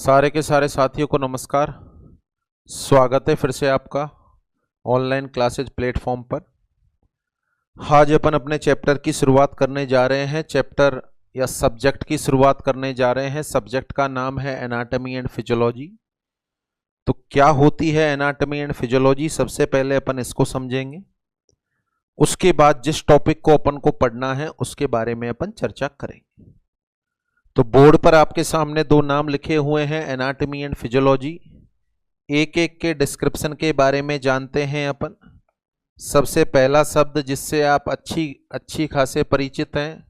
सारे के सारे साथियों को नमस्कार। स्वागत है फिर से आपका ऑनलाइन क्लासेज प्लेटफॉर्म पर। आज अपन अपने चैप्टर की शुरुआत करने जा रहे हैं। चैप्टर या सब्जेक्ट की शुरुआत करने जा रहे हैं। सब्जेक्ट का नाम है एनाटॉमी एंड फिजियोलॉजी। तो क्या होती है एनाटॉमी एंड फिजियोलॉजी, सबसे पहले अपन इसको समझेंगे। उसके बाद जिस टॉपिक को अपन को पढ़ना है उसके बारे में अपन चर्चा करेंगे। तो बोर्ड पर आपके सामने दो नाम लिखे हुए हैं, एनाटॉमी एंड फिजियोलॉजी। एक एक के डिस्क्रिप्शन के बारे में जानते हैं अपन। सबसे पहला शब्द जिससे आप अच्छी खासे परिचित हैं,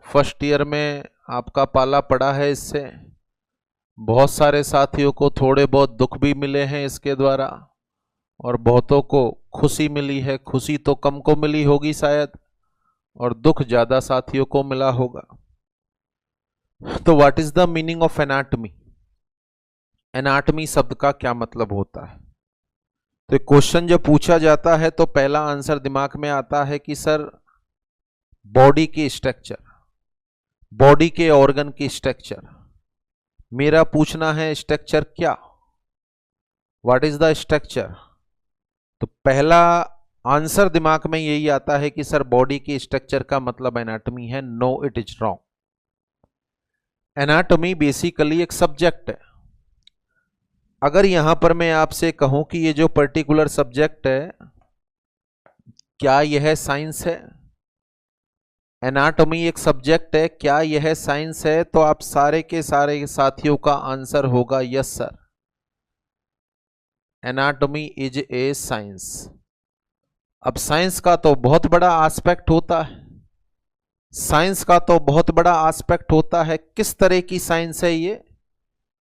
फर्स्ट ईयर में आपका पाला पड़ा है इससे। बहुत सारे साथियों को थोड़े बहुत दुख भी मिले हैं इसके द्वारा और बहुतों को खुशी मिली है। खुशी तो कम को मिली होगी शायद और दुख ज़्यादा साथियों को मिला होगा। तो what is the meaning of anatomy? Anatomy शब्द का क्या मतलब होता है? तो क्वेश्चन जब पूछा जाता है तो पहला आंसर दिमाग में आता है कि सर बॉडी की स्ट्रक्चर, बॉडी के ऑर्गन की स्ट्रक्चर। मेरा पूछना है स्ट्रक्चर क्या, व्हाट इज द स्ट्रक्चर? तो पहला आंसर दिमाग में यही आता है कि सर बॉडी की स्ट्रक्चर का मतलब एनाटॉमी है। No, it is wrong. Anatomy basically एक सब्जेक्ट है। अगर यहां पर मैं आपसे कहूं कि ये जो पर्टिकुलर सब्जेक्ट है, क्या यह साइंस है? एनाटॉमी एक सब्जेक्ट है, क्या यह साइंस है? तो आप सारे के सारे साथियों का आंसर होगा yes sir, anatomy is a science. अब साइंस का तो बहुत बड़ा एस्पेक्ट होता है। साइंस का तो बहुत बड़ा एस्पेक्ट होता है। किस तरह की साइंस है ये,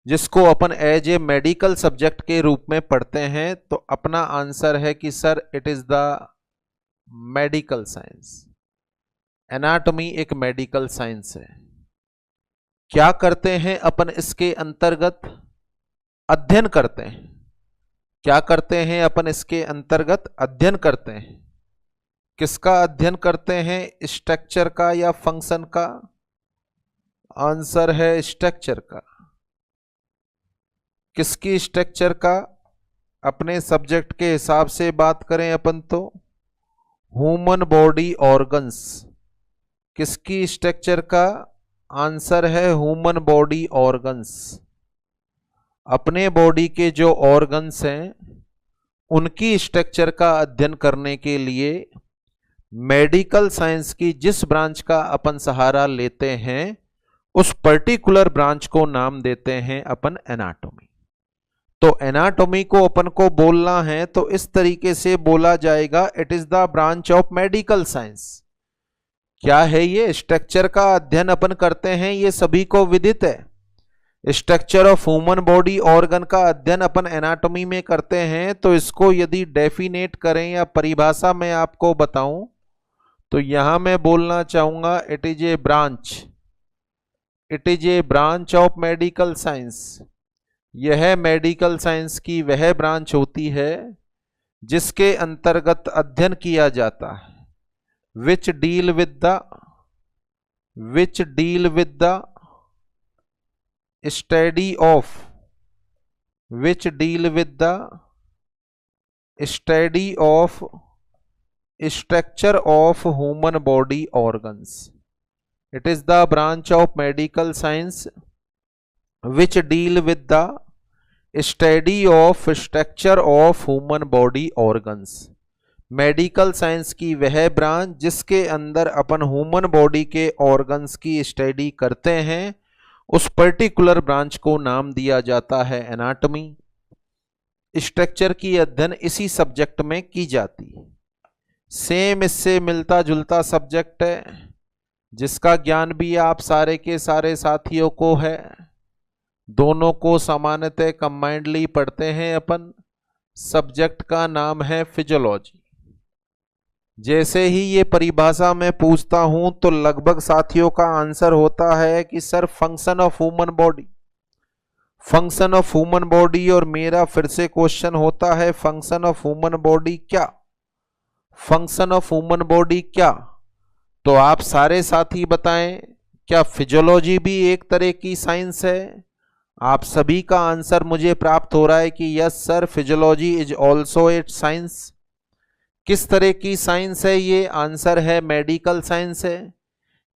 जिसको अपन एज ए मेडिकल सब्जेक्ट के रूप में पढ़ते हैं? तो अपना आंसर है कि sir it is the medical science. Anatomy एक मेडिकल साइंस है। क्या करते हैं अपन इसके अंतर्गत? अध्ययन करते हैं। क्या करते हैं अपन इसके अंतर्गत? अध्ययन करते हैं। किसका अध्ययन करते हैं, स्ट्रक्चर का या फंक्शन का? आंसर है स्ट्रक्चर का। किसकी स्ट्रक्चर का? अपने सब्जेक्ट के हिसाब से बात करें अपन तो ह्यूमन बॉडी ऑर्गन्स। किसकी स्ट्रक्चर का? आंसर है ह्यूमन बॉडी ऑर्गन्स। अपने बॉडी के जो ऑर्गन्स हैं उनकी स्ट्रक्चर का अध्ययन करने के लिए मेडिकल साइंस की जिस ब्रांच का अपन सहारा लेते हैं उस पर्टिकुलर ब्रांच को नाम देते हैं अपन एनाटॉमी। तो एनाटॉमी को अपन को बोलना है तो इस तरीके से बोला जाएगा, it is the branch of medical science. क्या है ये? स्ट्रक्चर का अध्ययन अपन करते हैं, ये सभी को विदित है। Structure of human body organ का अध्ययन अपन एनाटॉमी में करते हैं। तो इसको यदि डेफिनेट करें या परिभाषा में आपको बताऊं तो यहां मैं बोलना चाहूंगा it is A branch, it is A branch of medical science. यह मेडिकल साइंस की वह ब्रांच होती है जिसके अंतर्गत अध्ययन किया जाता है, विच deal with the study of, which deal with the study of structure of human body organs. It is the branch of medical science which deal with the study of structure of human body organs. Medical science की वह branch जिसके अंदर अपन human body के organs की study करते हैं, उस particular branch को नाम दिया जाता है एनाटॉमी। स्ट्रक्चर की अध्ययन इसी सब्जेक्ट में की जाती है। सेम इससे मिलता जुलता सब्जेक्ट है जिसका ज्ञान भी आप सारे के सारे साथियों को है। दोनों को सामान्यतः कंबाइंडली पढ़ते हैं अपन। सब्जेक्ट का नाम है फिजियोलॉजी। जैसे ही ये परिभाषा मैं पूछता हूं तो लगभग साथियों का आंसर होता है कि sir function of human body, function of human body. और मेरा फिर से क्वेश्चन होता है फंक्शन ऑफ ह्यूमन बॉडी क्या? फंक्शन ऑफ ह्यूमन बॉडी क्या? तो आप सारे साथी बताएं, क्या फिजियोलॉजी भी एक तरह की साइंस है? आप सभी का आंसर मुझे प्राप्त हो रहा है कि yes sir, physiology is also a science. किस तरह की साइंस है ये? आंसर है मेडिकल साइंस है।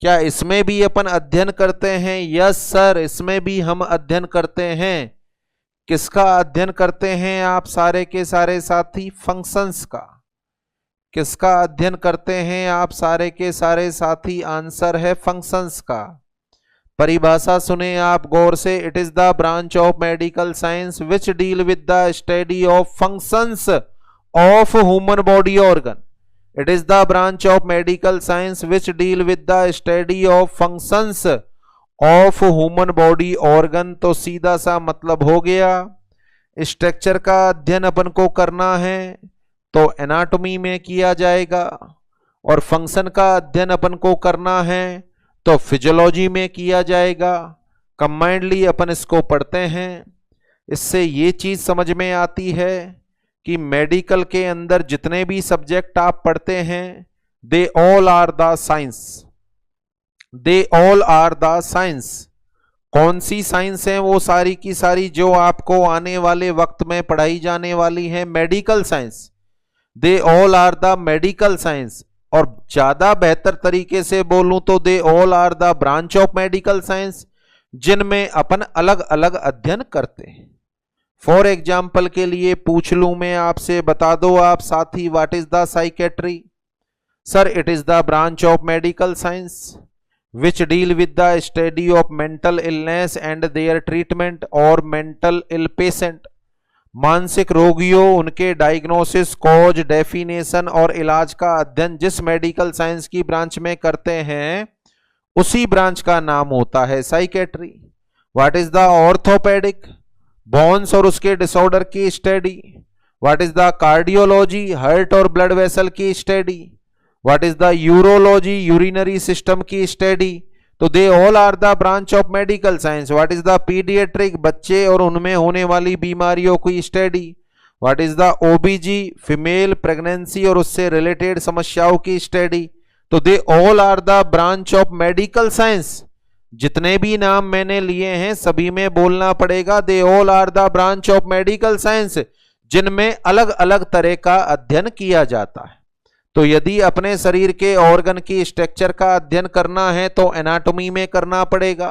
क्या इसमें भी अपन अध्ययन करते हैं? यस सर, इसमें भी हम अध्ययन करते हैं। किसका अध्ययन करते हैं आप सारे के सारे साथी? फंक्शंस का। किसका अध्ययन करते हैं आप सारे के सारे साथी? आंसर है फंक्शंस का। परिभाषा सुने आप गौर से। It is the branch of medical science which deal with the study of functions of human body organ. It is the branch of medical science which deal with the study of functions of human body organ. तो सीधा सा मतलब हो गया, structure का अध्ययन अपन को करना है तो एनाटॉमी में किया जाएगा, और फंक्शन का अध्ययन अपन को करना है तो फिजियोलॉजी में किया जाएगा। कंबाइंडली अपन इसको पढ़ते हैं। इससे ये चीज समझ में आती है कि मेडिकल के अंदर जितने भी सब्जेक्ट आप पढ़ते हैं, they all are the science. They all are the science. कौन सी साइंस है? वो सारी की सारी जो आपको आने वाले वक्त में पढ़ाई जाने वाली है, medical science. They all are the medical science. और ज्यादा बेहतर तरीके से बोलूं तो they all are the branch of medical science, जिनमें अपन अलग अलग अध्ययन करते हैं। फॉर एग्जाम्पल के लिए पूछ लूं मैं आपसे, बता दो आप साथी, what is the psychiatry? Sir, it is the branch of medical science which deal with the study of mental illness and their treatment और मेंटल इल पेशेंट। मानसिक रोगियों, उनके डायग्नोसिस, कॉज, डेफिनेशन और इलाज का अध्ययन जिस मेडिकल साइंस की ब्रांच में करते हैं, उसी ब्रांच का नाम होता है psychiatry. What is the orthopaedic? Bones और उसके डिसऑर्डर की स्टडी। What is the cardiology? Heart और ब्लड वेसल की स्टडी। What is the urology? Urinary system की स्टडी। तो they all are the branch of medical science. What is the paediatric? बच्चे और उनमें होने वाली बीमारियों की स्टडी। What is the OBG? Female pregnancy और उससे रिलेटेड समस्याओं की स्टडी। तो they all are the branch of medical science. जितने भी नाम मैंने लिए हैं सभी में बोलना पड़ेगा they all are the branch of medical science, जिनमें अलग अलग तरह का अध्ययन किया जाता है। तो यदि अपने शरीर के ऑर्गन की स्ट्रक्चर का अध्ययन करना है तो एनाटॉमी में करना पड़ेगा।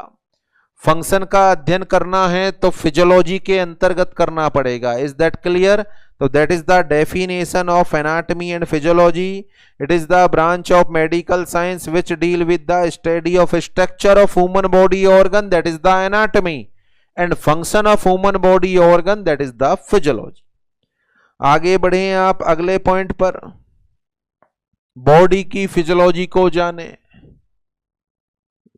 फंक्शन का अध्ययन करना है तो फिजियोलॉजी के अंतर्गत करना पड़ेगा। Is that clear? तो that is the definition of anatomy and physiology. It is the branch of medical science which deal with the study of structure of human body organ, that is the anatomy, and function of human body organ, that is the physiology. आगे बढ़े आप अगले point पर। Body की physiology को जाने।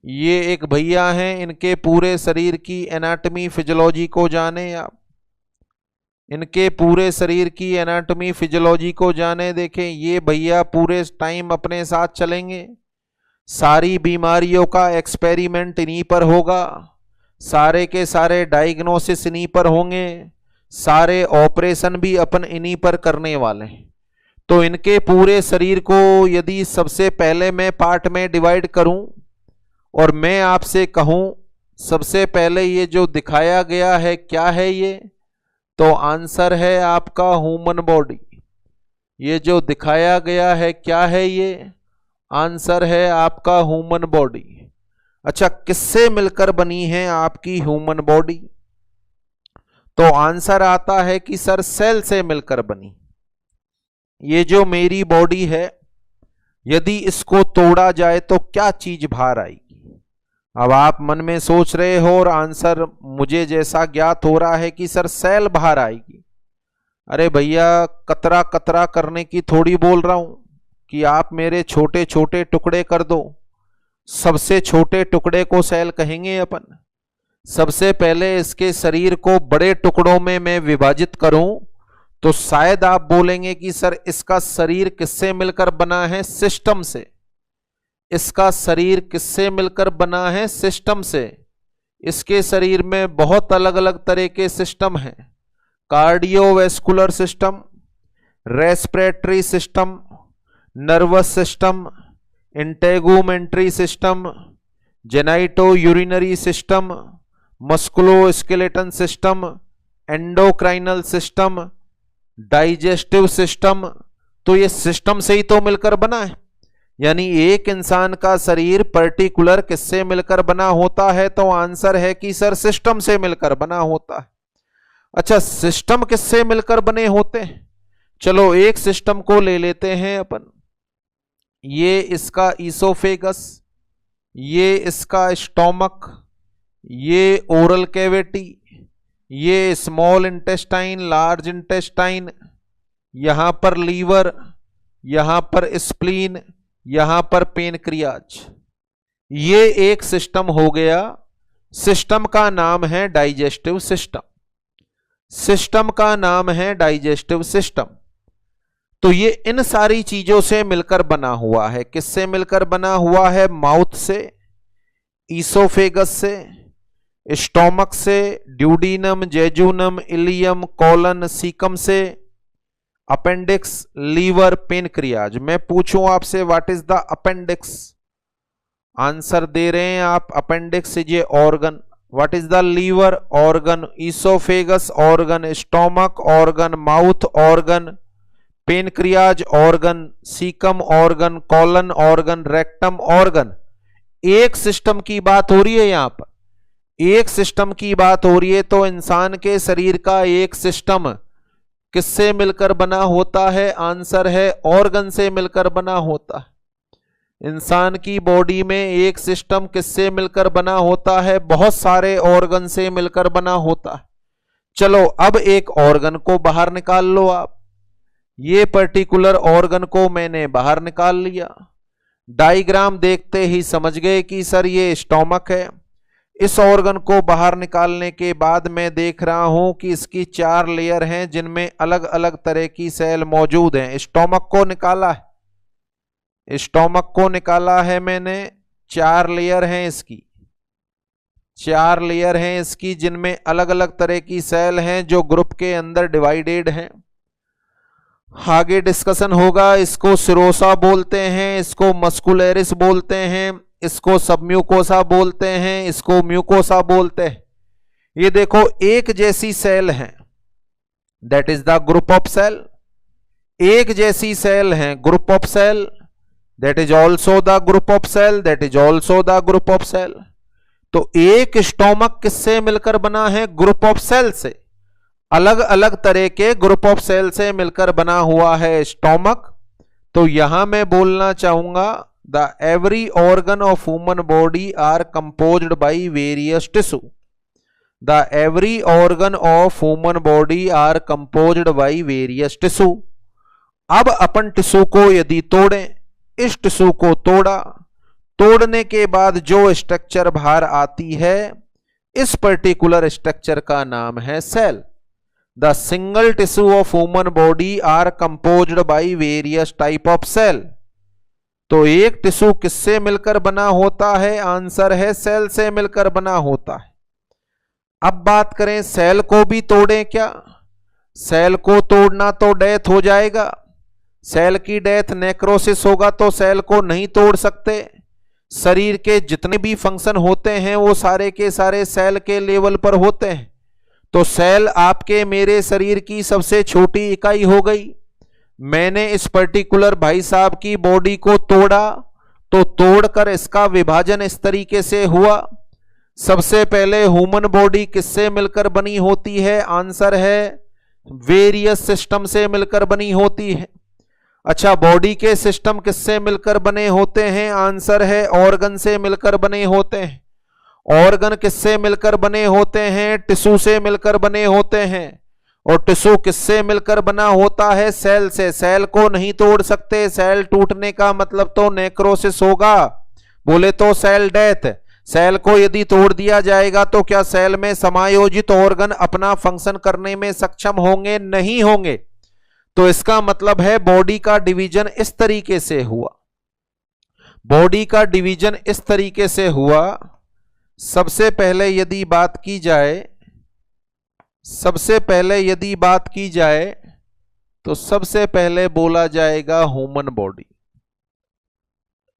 ये एक भैया हैं, इनके पूरे शरीर की एनाटॉमी फिजियोलॉजी को जाने आप। इनके पूरे शरीर की एनाटॉमी फिजियोलॉजी को जाने। देखें, ये भैया पूरे टाइम अपने साथ चलेंगे। सारी बीमारियों का एक्सपेरिमेंट इन्हीं पर होगा। सारे के सारे डायग्नोसिस इन्हीं पर होंगे। सारे ऑपरेशन भी अपन इन्हीं पर करने वाले हैं। तो इनके पूरे शरीर को यदि सबसे पहले मैं पार्ट में डिवाइड करूं और मैं आपसे कहूं सबसे पहले ये जो दिखाया गया है क्या है ये, तो आंसर है आपका ह्यूमन बॉडी। ये जो दिखाया गया है क्या है ये, आंसर है आपका ह्यूमन बॉडी। अच्छा, किससे मिलकर बनी है आपकी ह्यूमन बॉडी? तो आंसर आता है कि सर सेल से मिलकर बनी। ये जो मेरी बॉडी है, यदि इसको तोड़ा जाए तो क्या चीज बाहर आएगी? अब आप मन में सोच रहे हो और आंसर मुझे जैसा ज्ञात हो रहा है कि सर सेल बाहर आएगी। अरे भैया, कतरा कतरा करने की थोड़ी बोल रहा हूं कि आप मेरे छोटे छोटे टुकड़े कर दो। सबसे छोटे टुकड़े को सेल कहेंगे अपन। सबसे पहले इसके शरीर को बड़े टुकड़ों में मैं विभाजित करूं तो शायद आप बोलेंगे कि सर इसका शरीर किससे मिलकर बना है? सिस्टम से। इसका शरीर किससे मिलकर बना है? सिस्टम से। इसके शरीर में बहुत अलग अलग तरह के सिस्टम हैं। Cardiovascular system, respiratory system, nervous system, integumentary system, genito urinary system, musculoskeleton system, endocrinal system, digestive system. तो ये सिस्टम से ही तो मिलकर बना है, यानी एक इंसान का शरीर पर्टिकुलर किससे मिलकर बना होता है? तो आंसर है कि सर सिस्टम से मिलकर बना होता है। अच्छा, सिस्टम किससे मिलकर बने होते हैं? चलो एक सिस्टम को ले लेते हैं अपन। ये इसका ईसोफेगस, ये इसका स्टोमक, ये ओरल कैविटी, ये स्मॉल इंटेस्टाइन, लार्ज इंटेस्टाइन, यहां पर लीवर, यहां पर स्प्लीन, यहां पर पेनक्रियाज। ये एक सिस्टम हो गया। सिस्टम का नाम है डाइजेस्टिव सिस्टम। सिस्टम का नाम है डाइजेस्टिव सिस्टम। तो ये इन सारी चीजों से मिलकर बना हुआ है। किससे मिलकर बना हुआ है? माउथ से, ईसोफेगस से, स्टोमक से, duodenum, jejunum, ileum, colon, caecum से, अपेंडिक्स, लीवर, पेनक्रियाज। मैं पूछूं आपसे what is the appendix? Answer दे रहे हैं आप, appendix is a organ. What is the liver? Organ. Oesophagus organ, stomach organ, mouth organ, pancreas organ, caecum organ, colon organ, rectum organ. एक system की बात हो रही है यहां पर, एक सिस्टम की बात हो रही है। तो इंसान के शरीर का एक सिस्टम किससे मिलकर बना होता है? आंसर है ऑर्गन से मिलकर बना होता है। इंसान की बॉडी में एक सिस्टम किससे मिलकर बना होता है? बहुत सारे ऑर्गन से मिलकर बना होता है। चलो अब एक ऑर्गन को बाहर निकाल लो आप। ये पर्टिकुलर ऑर्गन को मैंने बाहर निकाल लिया। डायग्राम देखते ही समझ गए कि सर ये स्टोमक है। इस ऑर्गन को बाहर निकालने के बाद मैं देख रहा हूं कि इसकी 4 लेयर हैं जिनमें अलग अलग तरह की सेल मौजूद हैं। स्टोमक को निकाला है, स्टोमक को निकाला है मैंने। 4 लेयर हैं इसकी, 4 लेयर हैं इसकी, जिनमें अलग अलग तरह की सेल हैं जो ग्रुप के अंदर डिवाइडेड हैं। आगे डिस्कशन होगा। इसको सिरोसा बोलते हैं, इसको मस्कुलरिस बोलते हैं, इसको सबम्यूकोसा बोलते हैं, इसको म्यूकोसा बोलते हैं। ये देखो एक जैसी सेल है, that is the group of cell. एक जैसी सेल है, group of cell, that is also the group of cell, that is also the group of cell. तो एक स्टोमक किससे मिलकर बना है? ग्रुप ऑफ सेल से। अलग अलग तरह के ग्रुप ऑफ सेल से मिलकर बना हुआ है स्टोमक। तो यहां मैं बोलना चाहूंगा the every organ of human body are composed by various tissue. The every organ of human body are composed by various tissue. अब अपन टिश्यू को यदि तोड़ें, इस टिश्यू को तोड़ा, तोड़ने के बाद जो स्ट्रक्चर बाहर आती है, इस पर्टिकुलर स्ट्रक्चर का नाम है cell. The single tissue of human body are composed by various type of cell। तो एक टिश्यू किससे मिलकर बना होता है? आंसर है सेल से मिलकर बना होता है। अब बात करें सेल को भी तोड़ें क्या? सेल को तोड़ना तो डेथ हो जाएगा। सेल की डेथ नेक्रोसिस होगा, तो सेल को नहीं तोड़ सकते। शरीर के जितने भी फंक्शन होते हैं वो सारे के सारे सेल के लेवल पर होते हैं। तो सेल आपके मेरे शरीर की सबसे छोटी इकाई हो गई। मैंने इस पर्टिकुलर भाई साहब की बॉडी को तोड़ा, तो तोड़कर इसका विभाजन इस तरीके से हुआ। सबसे पहले ह्यूमन बॉडी किससे मिलकर बनी होती है? आंसर है वेरियस सिस्टम से मिलकर बनी होती है। अच्छा, बॉडी के सिस्टम किससे मिलकर बने होते हैं? आंसर है ऑर्गन से मिलकर बने होते हैं। ऑर्गन किससे मिलकर बने होते हैं? टिश्यू से मिलकर बने होते हैं। और टिश्यू किससे मिलकर बना होता है? सेल से। सेल को नहीं तोड़ सकते, सेल टूटने का मतलब तो नेक्रोसिस होगा, बोले तो सेल डेथ। सेल को यदि तोड़ दिया जाएगा तो क्या सेल में समायोजित ऑर्गन अपना फंक्शन करने में सक्षम होंगे? नहीं होंगे। तो इसका मतलब है बॉडी का डिवीजन इस तरीके से हुआ। बॉडी का डिवीजन इस तरीके से हुआ। सबसे पहले यदि बात की जाए, तो सबसे पहले बोला जाएगा ह्यूमन बॉडी।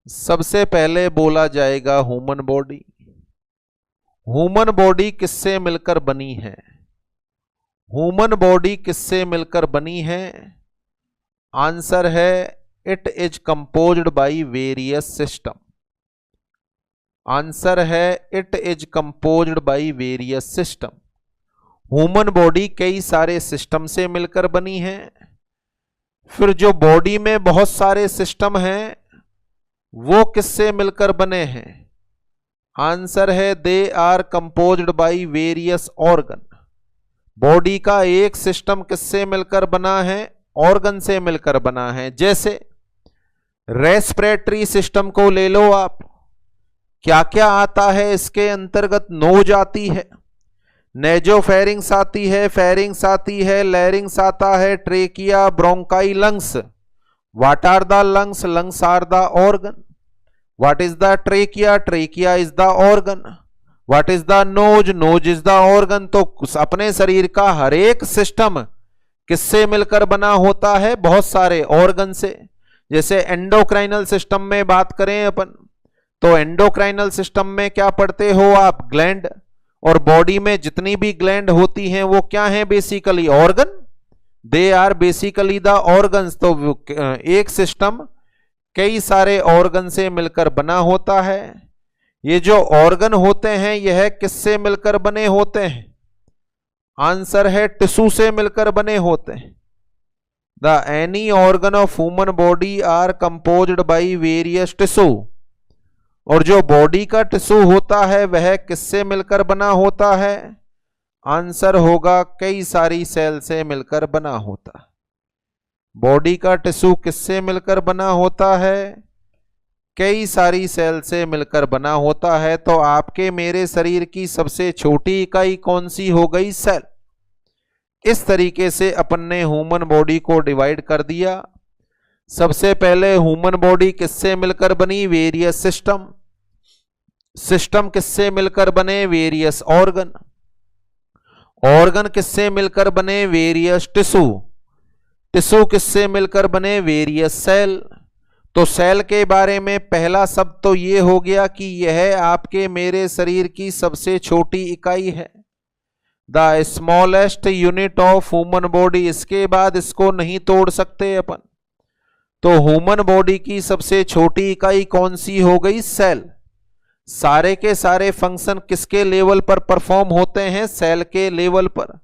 सबसे पहले बोला जाएगा ह्यूमन बॉडी। ह्यूमन बॉडी किससे मिलकर बनी है? ह्यूमन बॉडी किससे मिलकर बनी है? आंसर है it is composed by various system. Answer है it is composed by various system. Human body कई सारे सिस्टम से मिलकर बनी है। फिर जो बॉडी में बहुत सारे सिस्टम हैं वो किससे मिलकर बने हैं? आंसर है they are composed by various organ. Body का एक सिस्टम किससे मिलकर बना है? ऑर्गन से मिलकर बना है। जैसे रेस्पिरेटरी सिस्टम को ले लो आप, क्या क्या आता है इसके अंतर्गत? नोज आती है, नेजोफेरिंग्स आती है, फेरिंग्स आती है, लैरिंग्स आता है, trachea, bronchi, lungs. What are the lungs? Lungs are the organ. What is the trachea? Trachea is the organ. What is the nose? Nose is the organ. तो अपने शरीर का हर एक सिस्टम किससे मिलकर बना होता है? बहुत सारे ऑर्गन से। जैसे एंडोक्राइनल सिस्टम में बात करें अपन, तो एंडोक्राइनल सिस्टम में क्या पढ़ते हो आप? ग्लैंड। और बॉडी में जितनी भी ग्लैंड होती हैं वो क्या हैं? Basically organ. They are basically the organs. तो एक सिस्टम कई सारे ऑर्गन से मिलकर बना होता है। ये जो ऑर्गन होते हैं यह किससे मिलकर बने होते हैं? आंसर है टिश्यू से मिलकर बने होते हैं। The any organ of human body are composed by various tissue. और जो बॉडी का टिश्यू होता है वह किससे मिलकर बना होता है? आंसर होगा कई सारी सेल से मिलकर बना होता है। बॉडी का टिश्यू किससे मिलकर बना होता है? कई सारी सेल से मिलकर बना होता है। तो आपके मेरे शरीर की सबसे छोटी इकाई कौन सी हो गई? सेल। इस तरीके से अपन ने ह्यूमन बॉडी को डिवाइड कर दिया। सबसे पहले ह्यूमन बॉडी किससे मिलकर बनी? Various system. सिस्टम किससे मिलकर बने? Various organ. ऑर्गन किससे मिलकर बने? Various tissue. टिश्यू किससे मिलकर बने? Various cell. तो सेल के बारे में पहला शब्द तो ये हो गया कि यह आपके मेरे शरीर की सबसे छोटी इकाई है, the smallest unit of human body. इसके बाद इसको नहीं तोड़ सकते अपन। तो ह्यूमन बॉडी की सबसे छोटी इकाई कौन सी हो गई? सेल। सारे के सारे फंक्शन किसके लेवल पर परफॉर्म होते हैं? सेल के लेवल पर।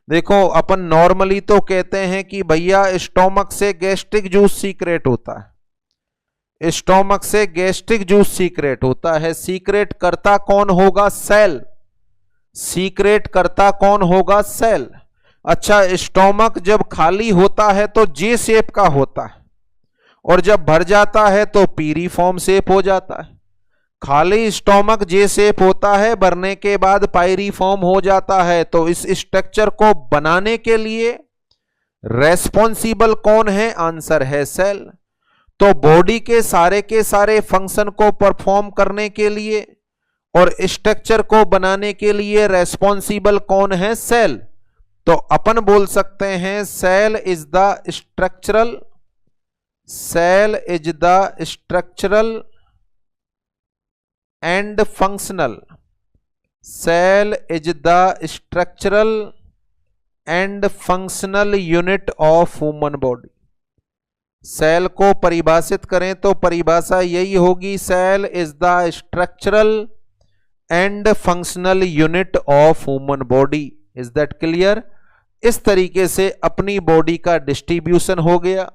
देखो अपन नॉर्मली तो कहते हैं कि भैया स्टोमक से गैस्ट्रिक जूस सीक्रेट होता है, स्टोमक से गैस्ट्रिक जूस सीक्रेट होता है। सीक्रेट करता कौन होगा? सेल। सीक्रेट करता कौन होगा? सेल। अच्छा, स्टोमक जब खाली होता है तो जे शेप का होता है, और जब भर जाता है तो पीरीफॉर्म शेप हो जाता है। खाली स्टोमक जे शेप होता है, भरने के बाद पायरीफॉर्म हो जाता है। तो इस स्ट्रक्चर को बनाने के लिए रेस्पॉन्सिबल कौन है? आंसर है सेल। तो बॉडी के सारे फंक्शन को परफॉर्म करने के लिए और स्ट्रक्चर को बनाने के लिए रेस्पॉन्सिबल कौन है? सेल। तो अपन बोल सकते हैं cell is the structural, cell is the structural and functional, cell is the structural and functional unit of human body. Cell को परिभाषित करें तो परिभाषा यही होगी, cell is the structural and functional unit of human body. Is that clear? इस तरीके से अपनी बॉडी का डिस्ट्रीब्यूशन हो गया।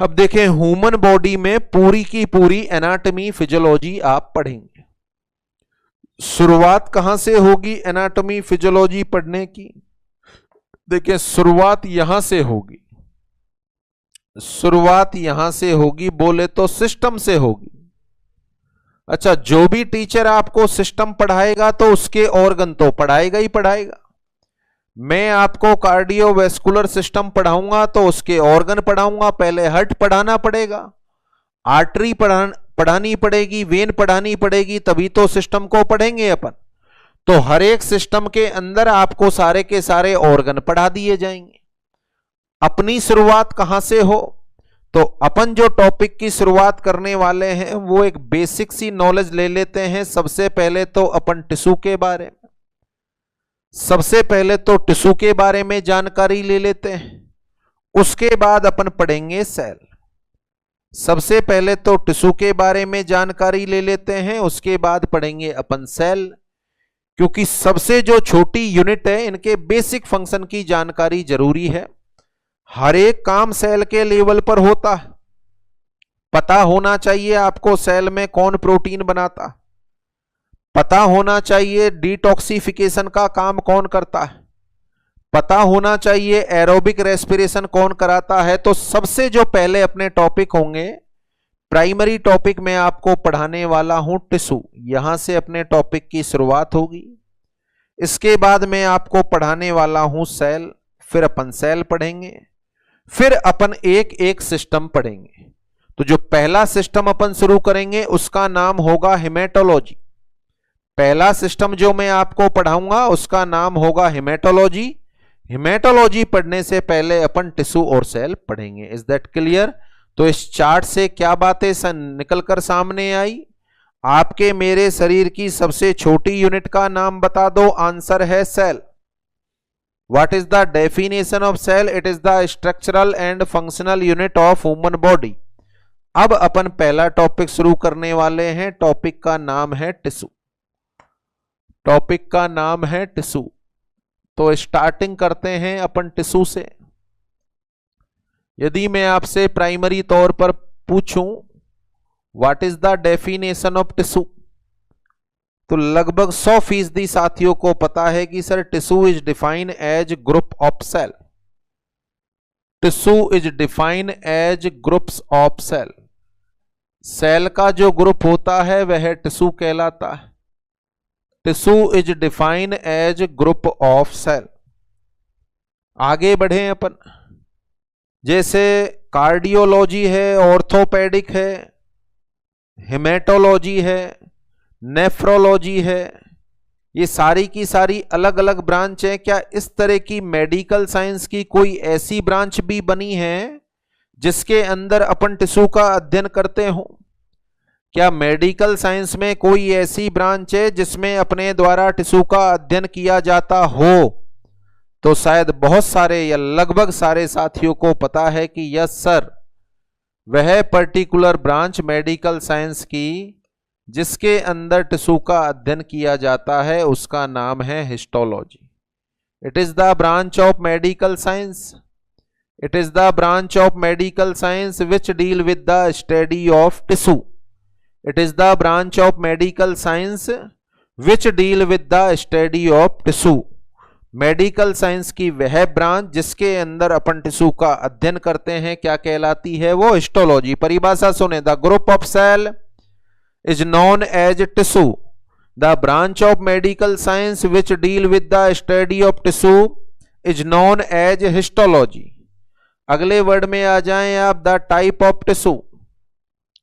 अब देखें ह्यूमन बॉडी में पूरी की पूरी एनाटॉमी फिजियोलॉजी आप पढ़ेंगे। शुरुआत कहां से होगी एनाटॉमी फिजियोलॉजी पढ़ने की? देखिए शुरुआत यहां से होगी, शुरुआत यहां से होगी, बोले तो सिस्टम से होगी। अच्छा, जो भी टीचर आपको सिस्टम पढ़ाएगा तो उसके ऑर्गन तो पढ़ाएगा ही पढ़ाएगा। मैं आपको कार्डियोवैस्कुलर सिस्टम पढ़ाऊंगा तो उसके ऑर्गन पढ़ाऊंगा। पहले हार्ट पढ़ाना पड़ेगा, आर्टरी पढ़ानी पड़ेगी, वेन पढ़ानी पड़ेगी, तभी तो सिस्टम को पढ़ेंगे अपन। तो हर एक सिस्टम के अंदर आपको सारे के सारे ऑर्गन पढ़ा दिए जाएंगे। अपनी शुरुआत कहां से हो? तो अपन जो टॉपिक की शुरुआत करने वाले हैं वो एक बेसिक सी नॉलेज ले लेते हैं। सबसे पहले तो अपन टिश्यू के बारे में जानकारी ले लेते हैं। उसके बाद अपन पढ़ेंगे सेल। सबसे पहले तो टिश्यू के बारे में जानकारी ले लेते हैं, उसके बाद पढ़ेंगे अपन सेल, क्योंकि सबसे जो छोटी यूनिट है इनके बेसिक फंक्शन की जानकारी जरूरी है। हर एक काम सेल के लेवल पर होता है। पता होना चाहिए आपको सेल में कौन प्रोटीन बनाता, पता होना चाहिए डिटॉक्सिफिकेशन का काम कौन करता है, पता होना चाहिए एरोबिक रेस्पिरेशन कौन कराता है। तो सबसे जो पहले अपने टॉपिक होंगे, प्राइमरी टॉपिक में आपको पढ़ाने वाला हूं टिश्यू। यहां से अपने टॉपिक की शुरुआत होगी। इसके बाद मैं आपको पढ़ाने वाला हूं सेल, फिर अपन सेल पढ़ेंगे, फिर अपन एक एक सिस्टम पढ़ेंगे। तो जो पहला सिस्टम अपन शुरू करेंगे उसका नाम होगा हेमेटोलॉजी। पहला सिस्टम जो मैं आपको पढ़ाऊंगा उसका नाम होगा हेमेटोलॉजी। हेमेटोलॉजी पढ़ने से पहले अपन टिश्यू और सेल पढ़ेंगे। Is that clear? तो इस चार्ट से क्या बातें निकलकर सामने आई? आपके मेरे शरीर की सबसे छोटी यूनिट का नाम बता दो। आंसर है cell. What is the definition of cell? It is the structural and functional unit of human body. अब अपन पहला टॉपिक शुरू करने वाले हैं। टॉपिक का नाम है टिश्यू। टॉपिक का नाम है टिश्यू। तो स्टार्टिंग करते हैं अपन टिश्यू से। यदि मैं आपसे प्राइमरी तौर पर पूछूं what is the definition of tissue, तो लगभग 100% साथियों को पता है कि sir tissue is defined as group of cell. Tissue is defined as groups of cell. Cell का जो ग्रुप होता है वह टिश्यू कहलाता है। Tissue is defined as group of cell. आगे बढ़े अपन। जैसे कार्डियोलॉजी है, ऑर्थोपेडिक है, हेमेटोलॉजी है, नेफ्रोलॉजी है, ये सारी की सारी अलग अलग ब्रांच है। क्या इस तरह की मेडिकल साइंस की कोई ऐसी ब्रांच भी बनी है जिसके अंदर अपन टिश्यू का अध्ययन करते हो? क्या मेडिकल साइंस में कोई ऐसी ब्रांच है जिसमें अपने द्वारा टिश्यू का अध्ययन किया जाता हो? तो शायद बहुत सारे या लगभग सारे साथियों को पता है कि यस सर, वह पर्टिकुलर ब्रांच मेडिकल साइंस की जिसके अंदर टिश्यू का अध्ययन किया जाता है उसका नाम है histology. It is the branch of medical science. It is the branch of medical science which deal with the study of tissue. It is the branch of medical science which deal with the study of tissue. Medical science की वह branch जिसके अंदर अपन tissue का अध्ययन करते हैं क्या कहलाती है? वो हिस्टोलॉजी। परिभाषा सुने। The group of cell is known as tissue. The branch of medical science which deal with the study of tissue is known as histology. अगले वर्ड में आ जाएं आप। The type of tissue.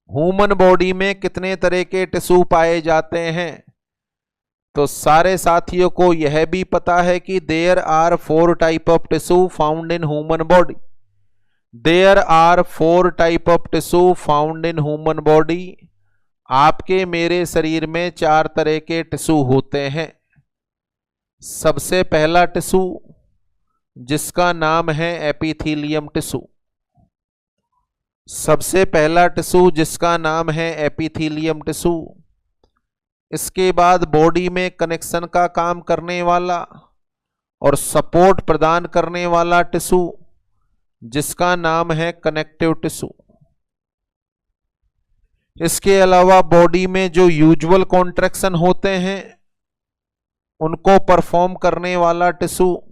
Human body में कितने तरह के tissue पाए जाते हैं? तो सारे साथियों को यह भी पता है कि there are 4 type of tissue found in human body. There are 4 type of tissue found in human body. आपके मेरे शरीर में 4 तरह के टिश्यू होते हैं। सबसे पहला टिश्यू जिसका नाम है एपिथेलियम टिश्यू। सबसे पहला टिश्यू जिसका नाम है एपिथेलियम टिश्यू। इसके बाद बॉडी में कनेक्शन का काम करने वाला और सपोर्ट प्रदान करने वाला टिश्यू जिसका नाम है कनेक्टिव टिश्यू। इसके अलावा बॉडी में जो यूजुअल कॉन्ट्रैक्शन होते हैं उनको परफॉर्म करने वाला टिश्यू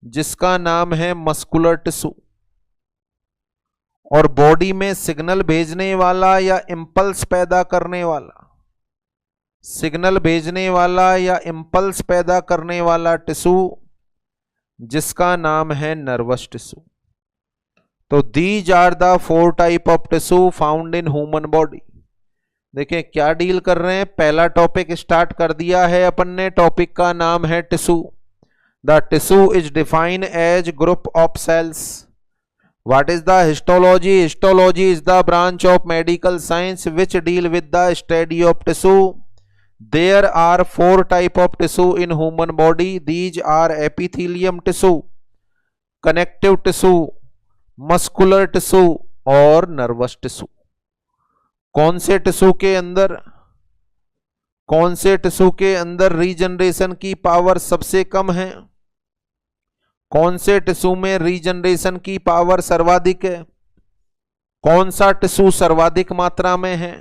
जिसका नाम है मस्कुलर टिश्यू। और बॉडी में सिग्नल भेजने वाला या इंपल्स पैदा करने वाला, सिग्नल भेजने वाला या इंपल्स पैदा करने वाला टिश्यू जिसका नाम है नर्वस टिश्यू। तो these are the 4 type of tissue found in human body. देखिए क्या डील कर रहे हैं। पहला टॉपिक स्टार्ट कर दिया है अपन ने। टॉपिक का नाम है tissue. The tissue is defined as group of cells. What is the histology? Histology is the branch of medical science which deal with the study of tissue. There are 4 type of tissue in human body. These are epithelium tissue, connective tissue, muscular tissue और nervous tissue. कौन से tissue के अंदर regeneration की power सबसे कम है? कौन से टिश्यू में रीजनरेशन की पावर सर्वाधिक है? कौन सा टिश्यू सर्वाधिक मात्रा में है?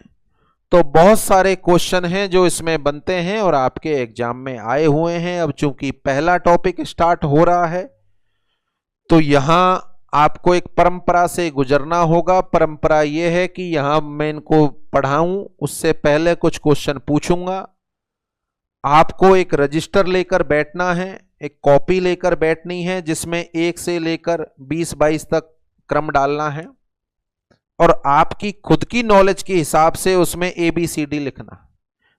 तो बहुत सारे क्वेश्चन हैं जो इसमें बनते हैं और आपके एग्जाम में आए हुए हैं। अब चूंकि पहला टॉपिक स्टार्ट हो रहा है तो यहां आपको एक परंपरा से गुजरना होगा। परंपरा यह है कि यहां मैं इनको पढ़ाऊं उससे पहले कुछ क्वेश्चन पूछूंगा। आपको एक रजिस्टर लेकर बैठना है, एक कॉपी लेकर बैठनी है जिसमें 1 से लेकर 20-22 तक क्रम डालना है और आपकी खुद की नॉलेज के हिसाब से उसमें ABCD लिखना।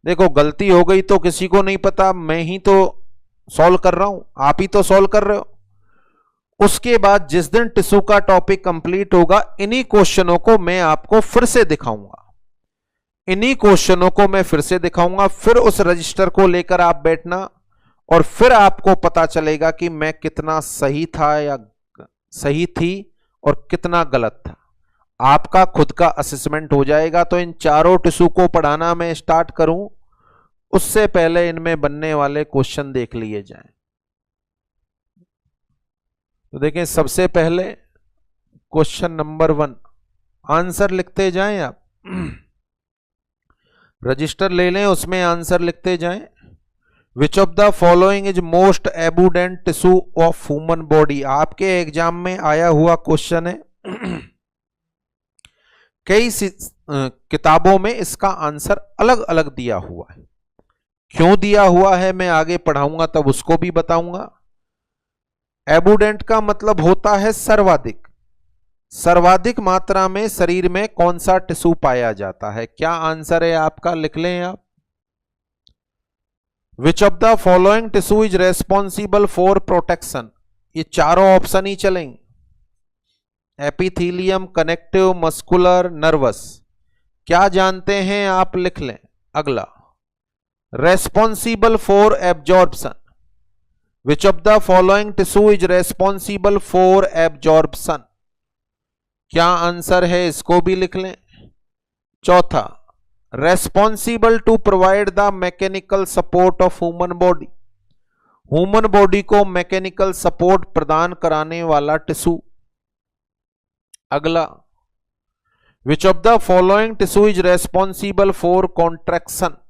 देखो गलती हो गई तो किसी को नहीं पता, मैं ही तो सॉल्व कर रहा हूं, आप ही तो सॉल्व कर रहे हो। उसके बाद जिस दिन टिश्यू का टॉपिक कंप्लीट होगा इन्हीं क्वेश्चनों को मैं आपको फिर से दिखाऊंगा, फिर उस रजिस्टर को लेकर आप बैठना और फिर आपको पता चलेगा कि मैं कितना सही था या सही थी और कितना गलत था। आपका खुद का असेसमेंट हो जाएगा। तो इन चारों टिश्यू को पढ़ाना मैं स्टार्ट करूं उससे पहले इनमें बनने वाले क्वेश्चन देख लिए जाएं। तो देखें सबसे पहले क्वेश्चन नंबर 1, आंसर लिखते जाएं आप। रजिस्टर ले लें, उसमें आंसर लिखते जाएं। Which of the following is most abundant tissue of human body? आपके एग्जाम में आया हुआ क्वेश्चन है। कई किताबों में इसका आंसर अलग अलग दिया हुआ है। क्यों दिया हुआ है मैं आगे पढ़ाऊंगा तब उसको भी बताऊंगा। एबुडेंट का मतलब होता है सर्वाधिक। सर्वाधिक मात्रा में शरीर में कौन सा टिश्यू पाया जाता है? क्या आंसर है आपका? लिख लें आप। विच of the following tissue is responsible for protection? ये चारों ऑप्शन ही चलेंगे। Epithelium, connective, muscular, nervous. क्या जानते हैं आप? लिख लें। अगला, responsible for absorption. Which of the following tissue is responsible for absorption? क्या आंसर है? इसको भी लिख लें। चौथा, responsible to provide the mechanical support of human body. Human body को मैकेनिकल सपोर्ट प्रदान कराने वाला टिश्यू। अगला, which of the following tissue is responsible for contraction?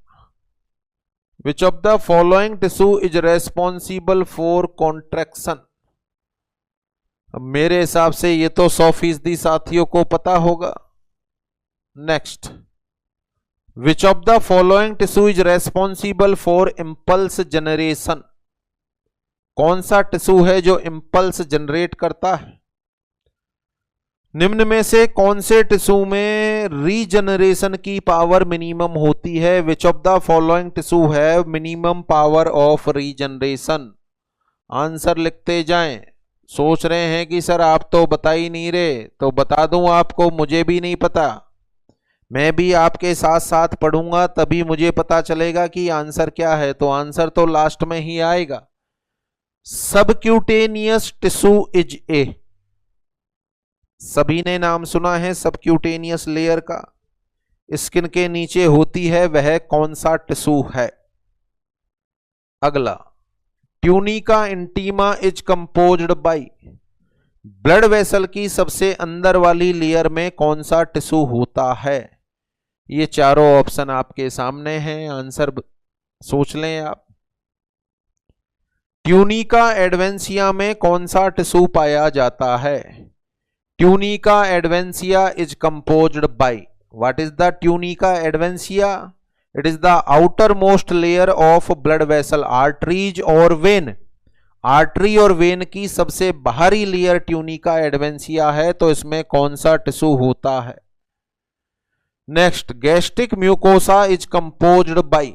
Which of the following tissue is responsible for contraction? अब मेरे हिसाब से ये तो 100% साथियों को पता होगा। Next, which of the following tissue is responsible for impulse generation? कौन सा टिश्यू है जो इंपल्स जनरेट करता है? निम्न में से कौन से टिश्यू में रीजनरेशन की पावर मिनिमम होती है? Which of the following tissue है minimum power of regeneration? Answer लिखते जाएं। सोच रहे हैं कि सर आप तो बता ही नहीं रहे, तो बता दूं आपको, मुझे भी नहीं पता। मैं भी आपके साथ साथ पढ़ूंगा तभी मुझे पता चलेगा कि आंसर क्या है। तो आंसर तो लास्ट में ही आएगा। Subcutaneous tissue is a. सभी ने नाम सुना है सबक्यूटेनियस लेयर का। स्किन के नीचे होती है, वह कौन सा टिश्यू है? अगला, tunica intima is composed bye. Blood vessel की सबसे अंदर वाली लेयर में कौन सा टिश्यू होता है? ये चारों ऑप्शन आपके सामने हैं, आंसर सोच लें आप। ट्यूनिका एडवेंसिया में कौन सा टिश्यू पाया जाता है? Tunica adventitia is composed by. What is the tunica adventitia? It is the outermost layer of blood vessel, arteries और vein. आर्टरी और वेन की सबसे बाहरी लेयर ट्यूनिका एडवेंसिया है। तो इसमें कौन सा टिश्यू होता है? Next, gastric mucosa is composed bye.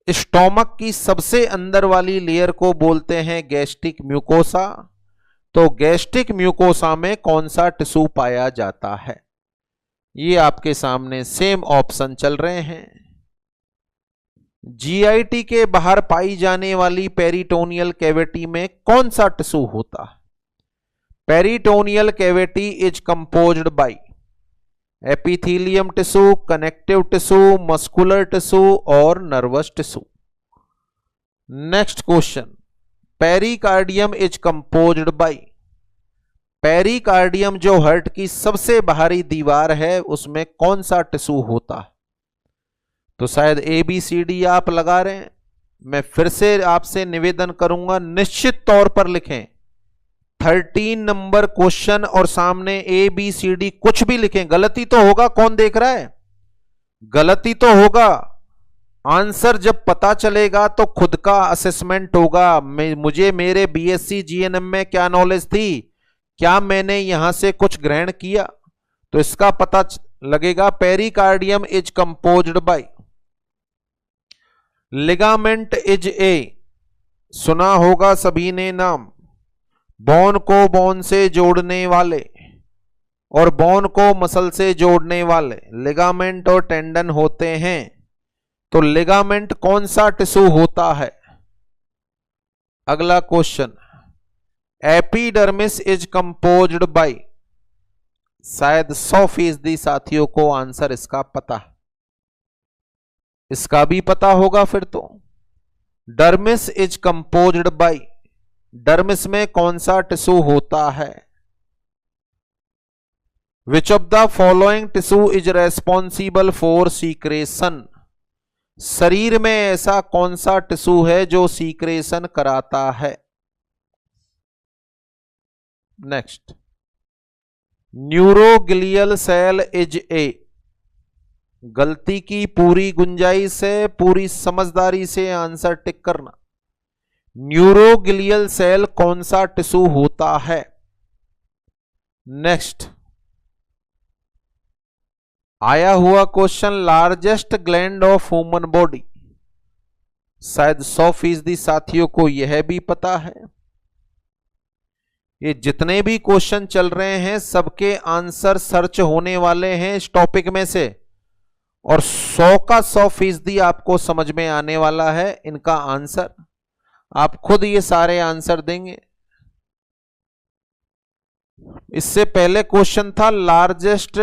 Stomach की सबसे अंदर वाली लेयर को बोलते हैं गैस्ट्रिक म्यूकोसा। तो तो गैस्ट्रिक म्यूकोसा में कौन सा टिश्यू पाया जाता है? ये आपके सामने सेम ऑप्शन चल रहे हैं। जीआईटी के बाहर पाई जाने वाली पेरिटोनियल कैविटी में कौन सा टिश्यू होता है? Peritoneal cavity is composed by epithelium tissue, connective tissue, muscular tissue और nervous tissue. Next question, pericardium is composed by, pericardium जो हार्ट की सबसे बाहरी दीवार है उसमें कौन सा टिश्यू होता है? तो शायद ABCD आप लगा रहे हैं। मैं फिर से आपसे निवेदन करूंगा, निश्चित तौर पर लिखें 13 नंबर क्वेश्चन और सामने ABCD कुछ भी लिखें। गलती तो होगा, कौन देख रहा है? गलती तो होगा। आंसर जब पता चलेगा तो खुद का असेसमेंट होगा। मुझे मेरे BSc GNM में क्या नॉलेज थी, क्या मैंने यहां से कुछ ग्रहण किया, तो इसका पता लगेगा। Pericardium is composed bye, ligament is a, सुना होगा सभी ने नाम, बोन को बोन से जोड़ने वाले और बोन को मसल से जोड़ने वाले लिगामेंट और टेंडन होते हैं। तो लिगामेंट कौन सा टिश्यू होता है? अगला question, epidermis is composed bye, शायद 100% साथियों को आंसर इसका पता है, इसका भी पता होगा फिर तो। Dermis is composed bye, dermis में कौन सा टिश्यू होता है? Which of the following tissue is responsible for secretion, शरीर में ऐसा कौन सा टिश्यू है जो सीक्रेशन कराता है? Next, neuroglial cell is a, गलती की पूरी गुंजाइश है, पूरी समझदारी से आंसर टिक करना। न्यूरोग्लियल सेल कौन सा टिश्यू होता है? नेक्स्ट, आया हुआ question, largest gland of human body, शायद 100% साथियों को यह भी पता है। ये जितने भी क्वेश्चन चल रहे हैं सबके आंसर सर्च होने वाले हैं इस टॉपिक में से, और 100 का 100% आपको समझ में आने वाला है इनका आंसर। आप खुद ये सारे आंसर देंगे। इससे पहले क्वेश्चन था largest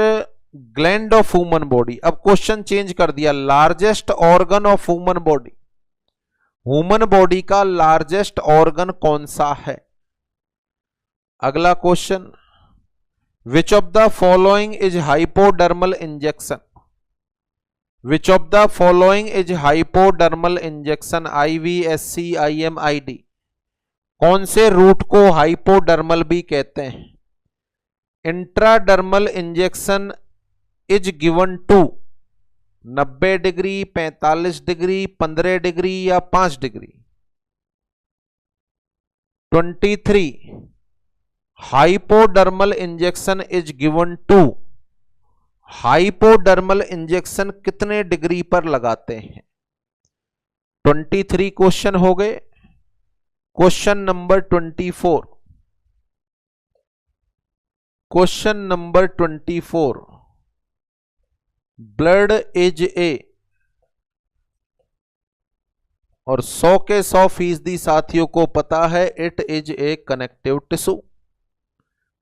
gland of human body, अब क्वेश्चन चेंज कर दिया, largest organ of human body. Human body का लार्जेस्ट ऑर्गन कौन सा है? अगला question, which of the following is hypodermal injection, which of the following is hypodermal injection, IV, SC, IM, ID, कौन से रूट को हाइपोडर्मल भी कहते हैं? Intradermal injection is given to 90 degree, 45 degree, 15 degree या 5 degree. 23, hypodermal injection is given to, hypodermal injection कितने degree पर लगाते हैं? 23 क्वेश्चन हो गए। Question number 24, question number 24, blood is a, और 100 के 100% साथियों को पता है it is a connective tissue.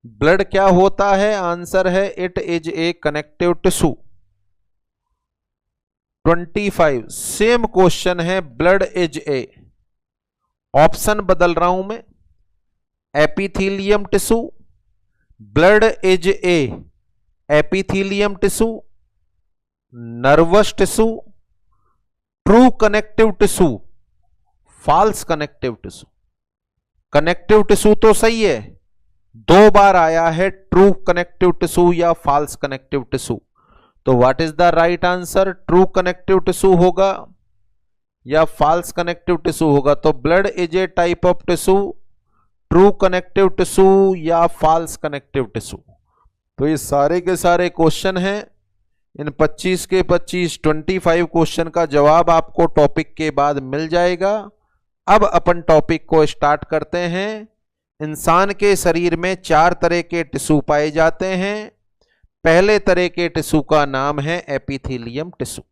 Blood क्या होता है? आंसर है it is a connective tissue. 25 same question है, ब्लड इज ए, ऑप्शन बदल रहा हूं मैं, epithelium tissue, blood is a epithelium tissue, nervous tissue, true connective tissue, false connective tissue. Connective tissue तो सही है, 2 बार आया है ट्रू कनेक्टिव टिश्यू या फॉल्स कनेक्टिव टिश्यू। तो what is the right answer? True connective tissue होगा या फॉल्स कनेक्टिव टिश्यू होगा? तो blood is a type of tissue, true connective tissue या फॉल्स कनेक्टिव टिश्यू। तो ये सारे के सारे क्वेश्चन हैं, इन 25 के 25 25 क्वेश्चन का जवाब आपको टॉपिक के बाद मिल जाएगा। अब अपन टॉपिक को स्टार्ट करते हैं इंसान के शरीर में 4 तरह के टिश्यू पाए जाते हैं। पहले तरह के टिश्यू का नाम है एपिथेलियम टिश्यू।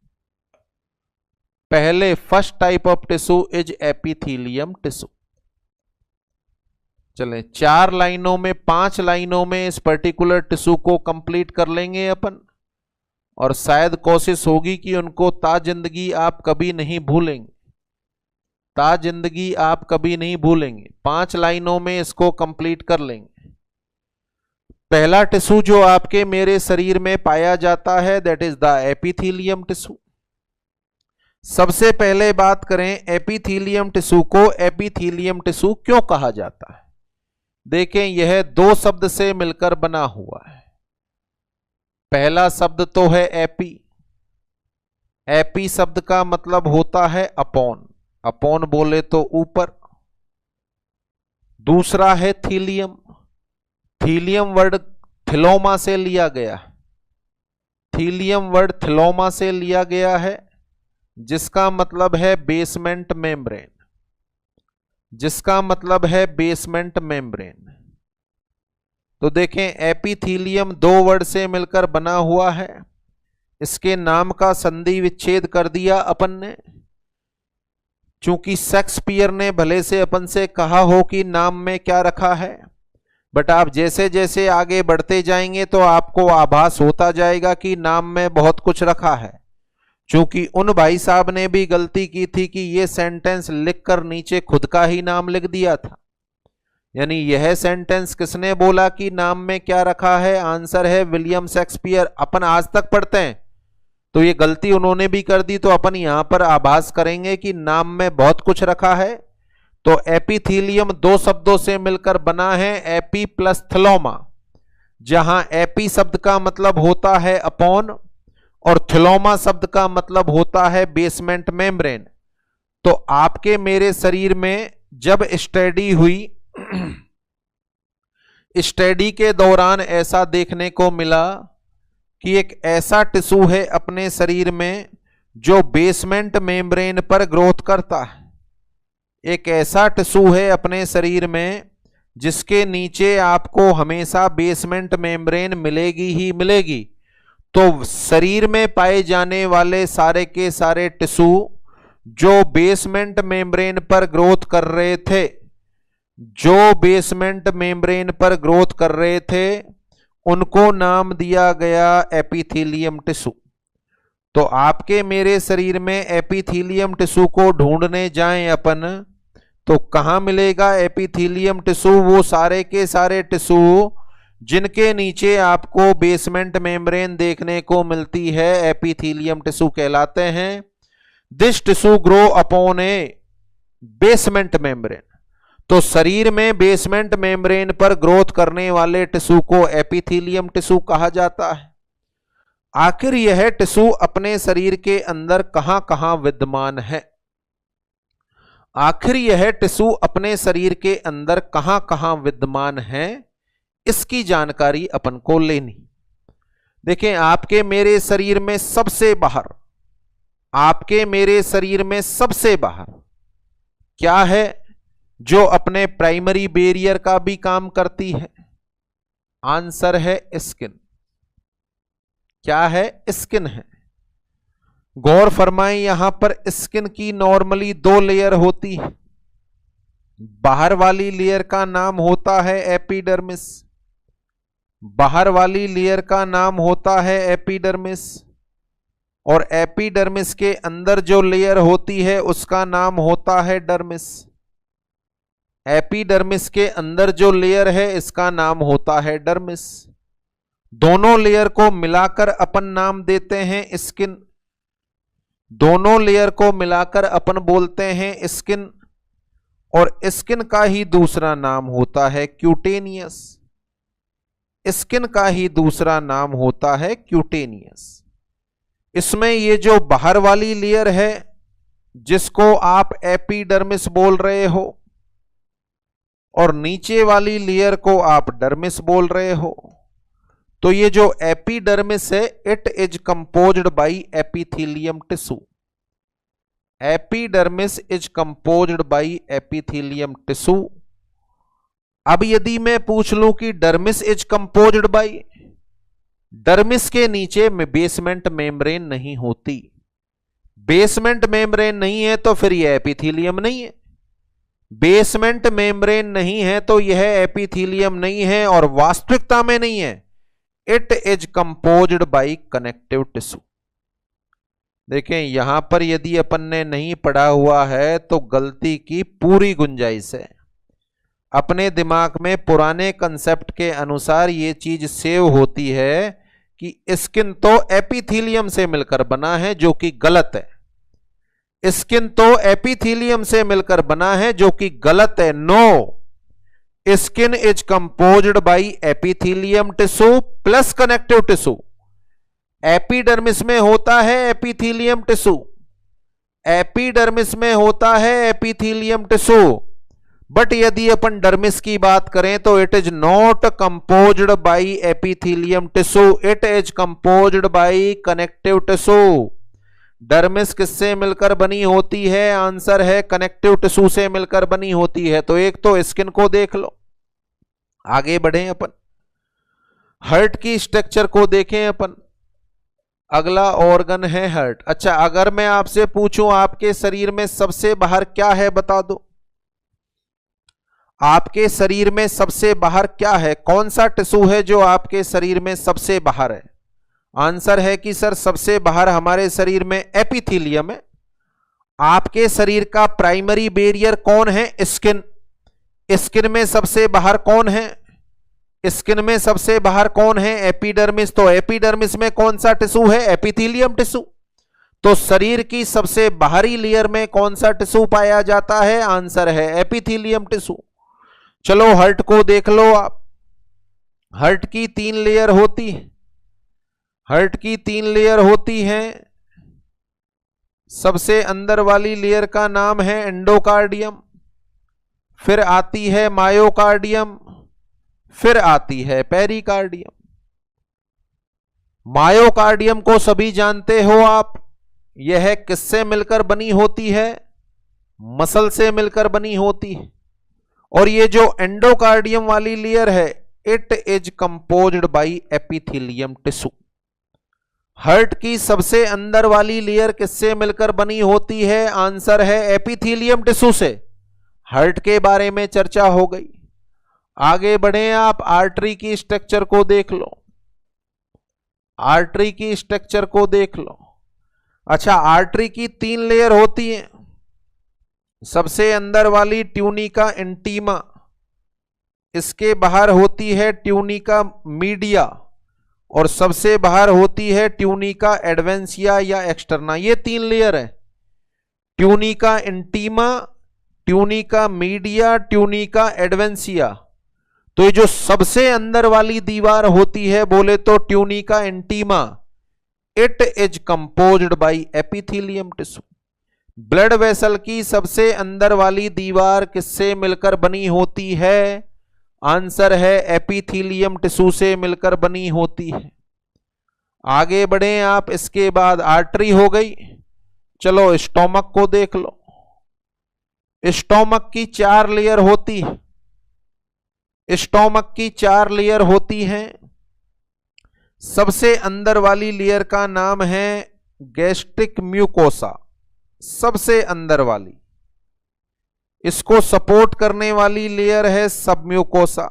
पहले first type of tissue is epithelium tissue. चलें 4 लाइनों में 5 लाइनों में इस पर्टिकुलर टिश्यू को कंप्लीट कर लेंगे अपन, और शायद कोशिश होगी कि उनको ताजिंदगी आप कभी नहीं भूलेंगे, ताजिंदगी आप कभी नहीं भूलेंगे। 5 लाइनों में इसको कंप्लीट कर लेंगे। पहला टिश्यू जो आपके मेरे शरीर में पाया जाता है that is the epithelium tissue. सबसे पहले बात करें एपिथेलियम टिश्यू को, एपिथेलियम टिश्यू क्यों कहा जाता है? देखें यह 2 शब्द से मिलकर बना हुआ है। पहला शब्द तो है एपी। एपी शब्द का मतलब होता है अपॉन, अपॉन बोले तो ऊपर। दूसरा है थीलियम। थीलियम वर्ड थिलोमा से लिया गया है। थीलियम वर्ड थिलोमा से लिया गया है, जिसका मतलब है बेसमेंट मेम्ब्रेन, जिसका मतलब है बेसमेंट मेम्ब्रेन। तो देखें एपिथेलियम 2 वर्ड से मिलकर बना हुआ है। इसके नाम का संधि विच्छेद कर दिया अपन ने, चूंकि शेक्सपियर ने भले से अपन से कहा हो कि नाम में क्या रखा है, बट आप जैसे जैसे आगे बढ़ते जाएंगे तो आपको आभास होता जाएगा कि नाम में बहुत कुछ रखा है। चूंकि उन भाई साहब ने भी गलती की थी कि ये सेंटेंस लिखकर नीचे खुद का ही नाम लिख दिया था। यानी यह सेंटेंस किसने बोला कि नाम में क्या रखा है? आंसर है विलियम शेक्सपियर। अपन आज तक पढ़ते हैं तो ये गलती उन्होंने भी कर दी, तो अपन यहां पर आभास करेंगे कि नाम में बहुत कुछ रखा है। तो एपिथेलियम 2 शब्दों से मिलकर बना है, एपी प्लस थिलोमा, जहां एपी शब्द का मतलब होता है अपॉन और थिलोमा शब्द का मतलब होता है बेसमेंट मेम्ब्रेन। तो आपके मेरे शरीर में जब स्टडी हुई, स्टडी के दौरान ऐसा देखने को मिला कि एक ऐसा टिश्यू है अपने शरीर में जो बेसमेंट मेम्ब्रेन पर ग्रोथ करता है। एक ऐसा टिश्यू है अपने शरीर में जिसके नीचे आपको हमेशा बेसमेंट मेम्ब्रेन मिलेगी ही मिलेगी। तो शरीर में पाए जाने वाले सारे के सारे टिश्यू जो बेसमेंट मेम्ब्रेन पर ग्रोथ कर रहे थे, जो बेसमेंट मेम्ब्रेन पर ग्रोथ कर रहे थे, उनको नाम दिया गया एपिथेलियम टिश्यू। तो आपके मेरे शरीर में एपिथेलियम टिश्यू को ढूंढने जाएं अपन तो कहां मिलेगा एपिथेलियम टिश्यू? वो सारे के सारे टिश्यू जिनके नीचे आपको बेसमेंट मेम्ब्रेन देखने को मिलती है एपिथेलियम टिश्यू कहलाते हैं। This tissue grow upon A basement membrane. तो शरीर में बेसमेंट मेम्ब्रेन पर ग्रोथ करने वाले टिश्यू को एपिथेलियम टिश्यू कहा जाता है। आखिर यह टिश्यू अपने शरीर के अंदर कहां कहां विद्यमान है? आखिर यह टिश्यू अपने शरीर के अंदर कहां कहां विद्यमान है, इसकी जानकारी अपन को लेनी। देखें आपके मेरे शरीर में सबसे बाहर, आपके मेरे शरीर में सबसे बाहर क्या है जो अपने प्राइमरी बैरियर का भी काम करती है? आंसर है स्किन। क्या है? स्किन है। गौर फरमाएं, यहां पर स्किन की नॉर्मली 2 लेयर होती है। बाहर वाली लेयर का नाम होता है एपिडर्मिस, बाहर वाली लेयर का नाम होता है एपिडर्मिस, और एपिडर्मिस के अंदर जो लेयर होती है उसका नाम होता है डर्मिस। एपिडर्मिस के अंदर जो लेयर है इसका नाम होता है डर्मिस। दोनों लेयर को मिलाकर अपन नाम देते हैं स्किन। दोनों लेयर को मिलाकर अपन बोलते हैं स्किन, और स्किन का ही दूसरा नाम होता है क्यूटेनियस। स्किन का ही दूसरा नाम होता है क्यूटेनियस। इसमें ये जो बाहर वाली लेयर है जिसको आप एपिडर्मिस बोल रहे हो, और नीचे वाली लेयर को आप डर्मिस बोल रहे हो, तो ये जो एपिडर्मिस है it is composed by epithelium tissue. Epidermis is composed by epithelium tissue, अब यदि मैं पूछ लूं कि dermis is composed bye, dermis के नीचे बेसमेंट मेम्ब्रेन नहीं होती। बेसमेंट मेम्ब्रेन नहीं है तो फिर यह एपिथेलियम नहीं है, बेसमेंट मेम्ब्रेन नहीं है तो यह एपिथेलियम नहीं है और वास्तविकता में नहीं है। It is composed bye connective tissue. देखें यहां पर यदि अपन ने नहीं पढ़ा हुआ है तो गलती की पूरी गुंजाइश है। अपने दिमाग में पुराने कंसेप्ट के अनुसार यह चीज सेव होती है कि स्किन तो एपिथेलियम से मिलकर बना है, जो कि गलत है। स्किन तो एपिथेलियम से मिलकर बना है, जो कि गलत है। No, skin is composed by epithelium tissue plus connective tissue. Epidermis में होता है एपिथेलियम टिश्यू, एपिडर्मिस में होता है एपिथेलियम टिश्यू, बट यदि अपन डर्मिस की बात करें तो it is not composed by epithelium tissue, it is composed bye connective tissue. Dermis किससे मिलकर बनी होती है? आंसर है कनेक्टिव टिश्यू से मिलकर बनी होती है। तो एक तो स्किन को देख लो। आगे बढ़े अपन, हार्ट की स्ट्रक्चर को देखें अपन। अगला ऑर्गन है हार्ट। अच्छा, अगर मैं आपसे पूछूं आपके शरीर में सबसे बाहर क्या है, बता दो। आपके शरीर में सबसे बाहर क्या है? कौन सा टिश्यू है जो आपके शरीर में सबसे बाहर है? आंसर है कि सर सबसे बाहर हमारे शरीर में एपिथेलियम है। आपके शरीर का प्राइमरी बैरियर कौन है? स्किन। स्किन में सबसे बाहर कौन है? स्किन में सबसे बाहर कौन है? एपिडर्मिस। तो एपिडर्मिस में कौन सा टिश्यू है? Epithelium tissue. तो शरीर की सबसे बाहरी लेयर में कौन सा टिश्यू पाया जाता है? आंसर है एपिथेलियम टिश्यू। चलो हार्ट को देख लो आप। हार्ट की 3 लेयर होती है। हार्ट की 3 लेयर होती हैं। सबसे अंदर वाली लेयर का नाम है एंडोकार्डियम, फिर आती है मायोकार्डियम, फिर आती है पेरिकार्डियम। मायोकार्डियम को सभी जानते हो आप। यह किससे मिलकर बनी होती है? मसल से मिलकर बनी होती है। और ये जो एंडोकार्डियम वाली लेयर है, it is composed by epithelium tissue. Heart की सबसे अंदर वाली लेयर किससे मिलकर बनी होती है? आंसर है एपिथेलियम टिश्यू से। हार्ट के बारे में चर्चा हो गई। आगे बढ़े आप, आर्टरी की स्ट्रक्चर को देख लो। आर्टरी की स्ट्रक्चर को देख लो। अच्छा, आर्टरी की 3 लेयर होती हैं। सबसे अंदर वाली ट्यूनिका इंटीमा, इसके बाहर होती है ट्यूनिका मीडिया, और सबसे बाहर होती है ट्यूनिका एडवेंसिया या एक्सटर्ना। ये 3 लेयर है, tunica intima, tunica media, tunica adventitia. तो ये जो सबसे अंदर वाली दीवार होती है, बोले तो tunica intima, it is composed by epithelium tissue. Blood vessel की सबसे अंदर वाली दीवार किससे मिलकर बनी होती है? आंसर है एपिथेलियम टिश्यू से मिलकर बनी होती है। आगे बढ़े आप। इसके बाद आर्टरी हो गई। चलो स्टोमक को देख लो। स्टोमक की 4 लेयर होती है। स्टोमक की 4 लेयर होती हैं। सबसे अंदर वाली लेयर का नाम है गैस्ट्रिक म्यूकोसा, सबसे अंदर वाली। इसको सपोर्ट करने वाली लेयर है सबम्यूकोसा।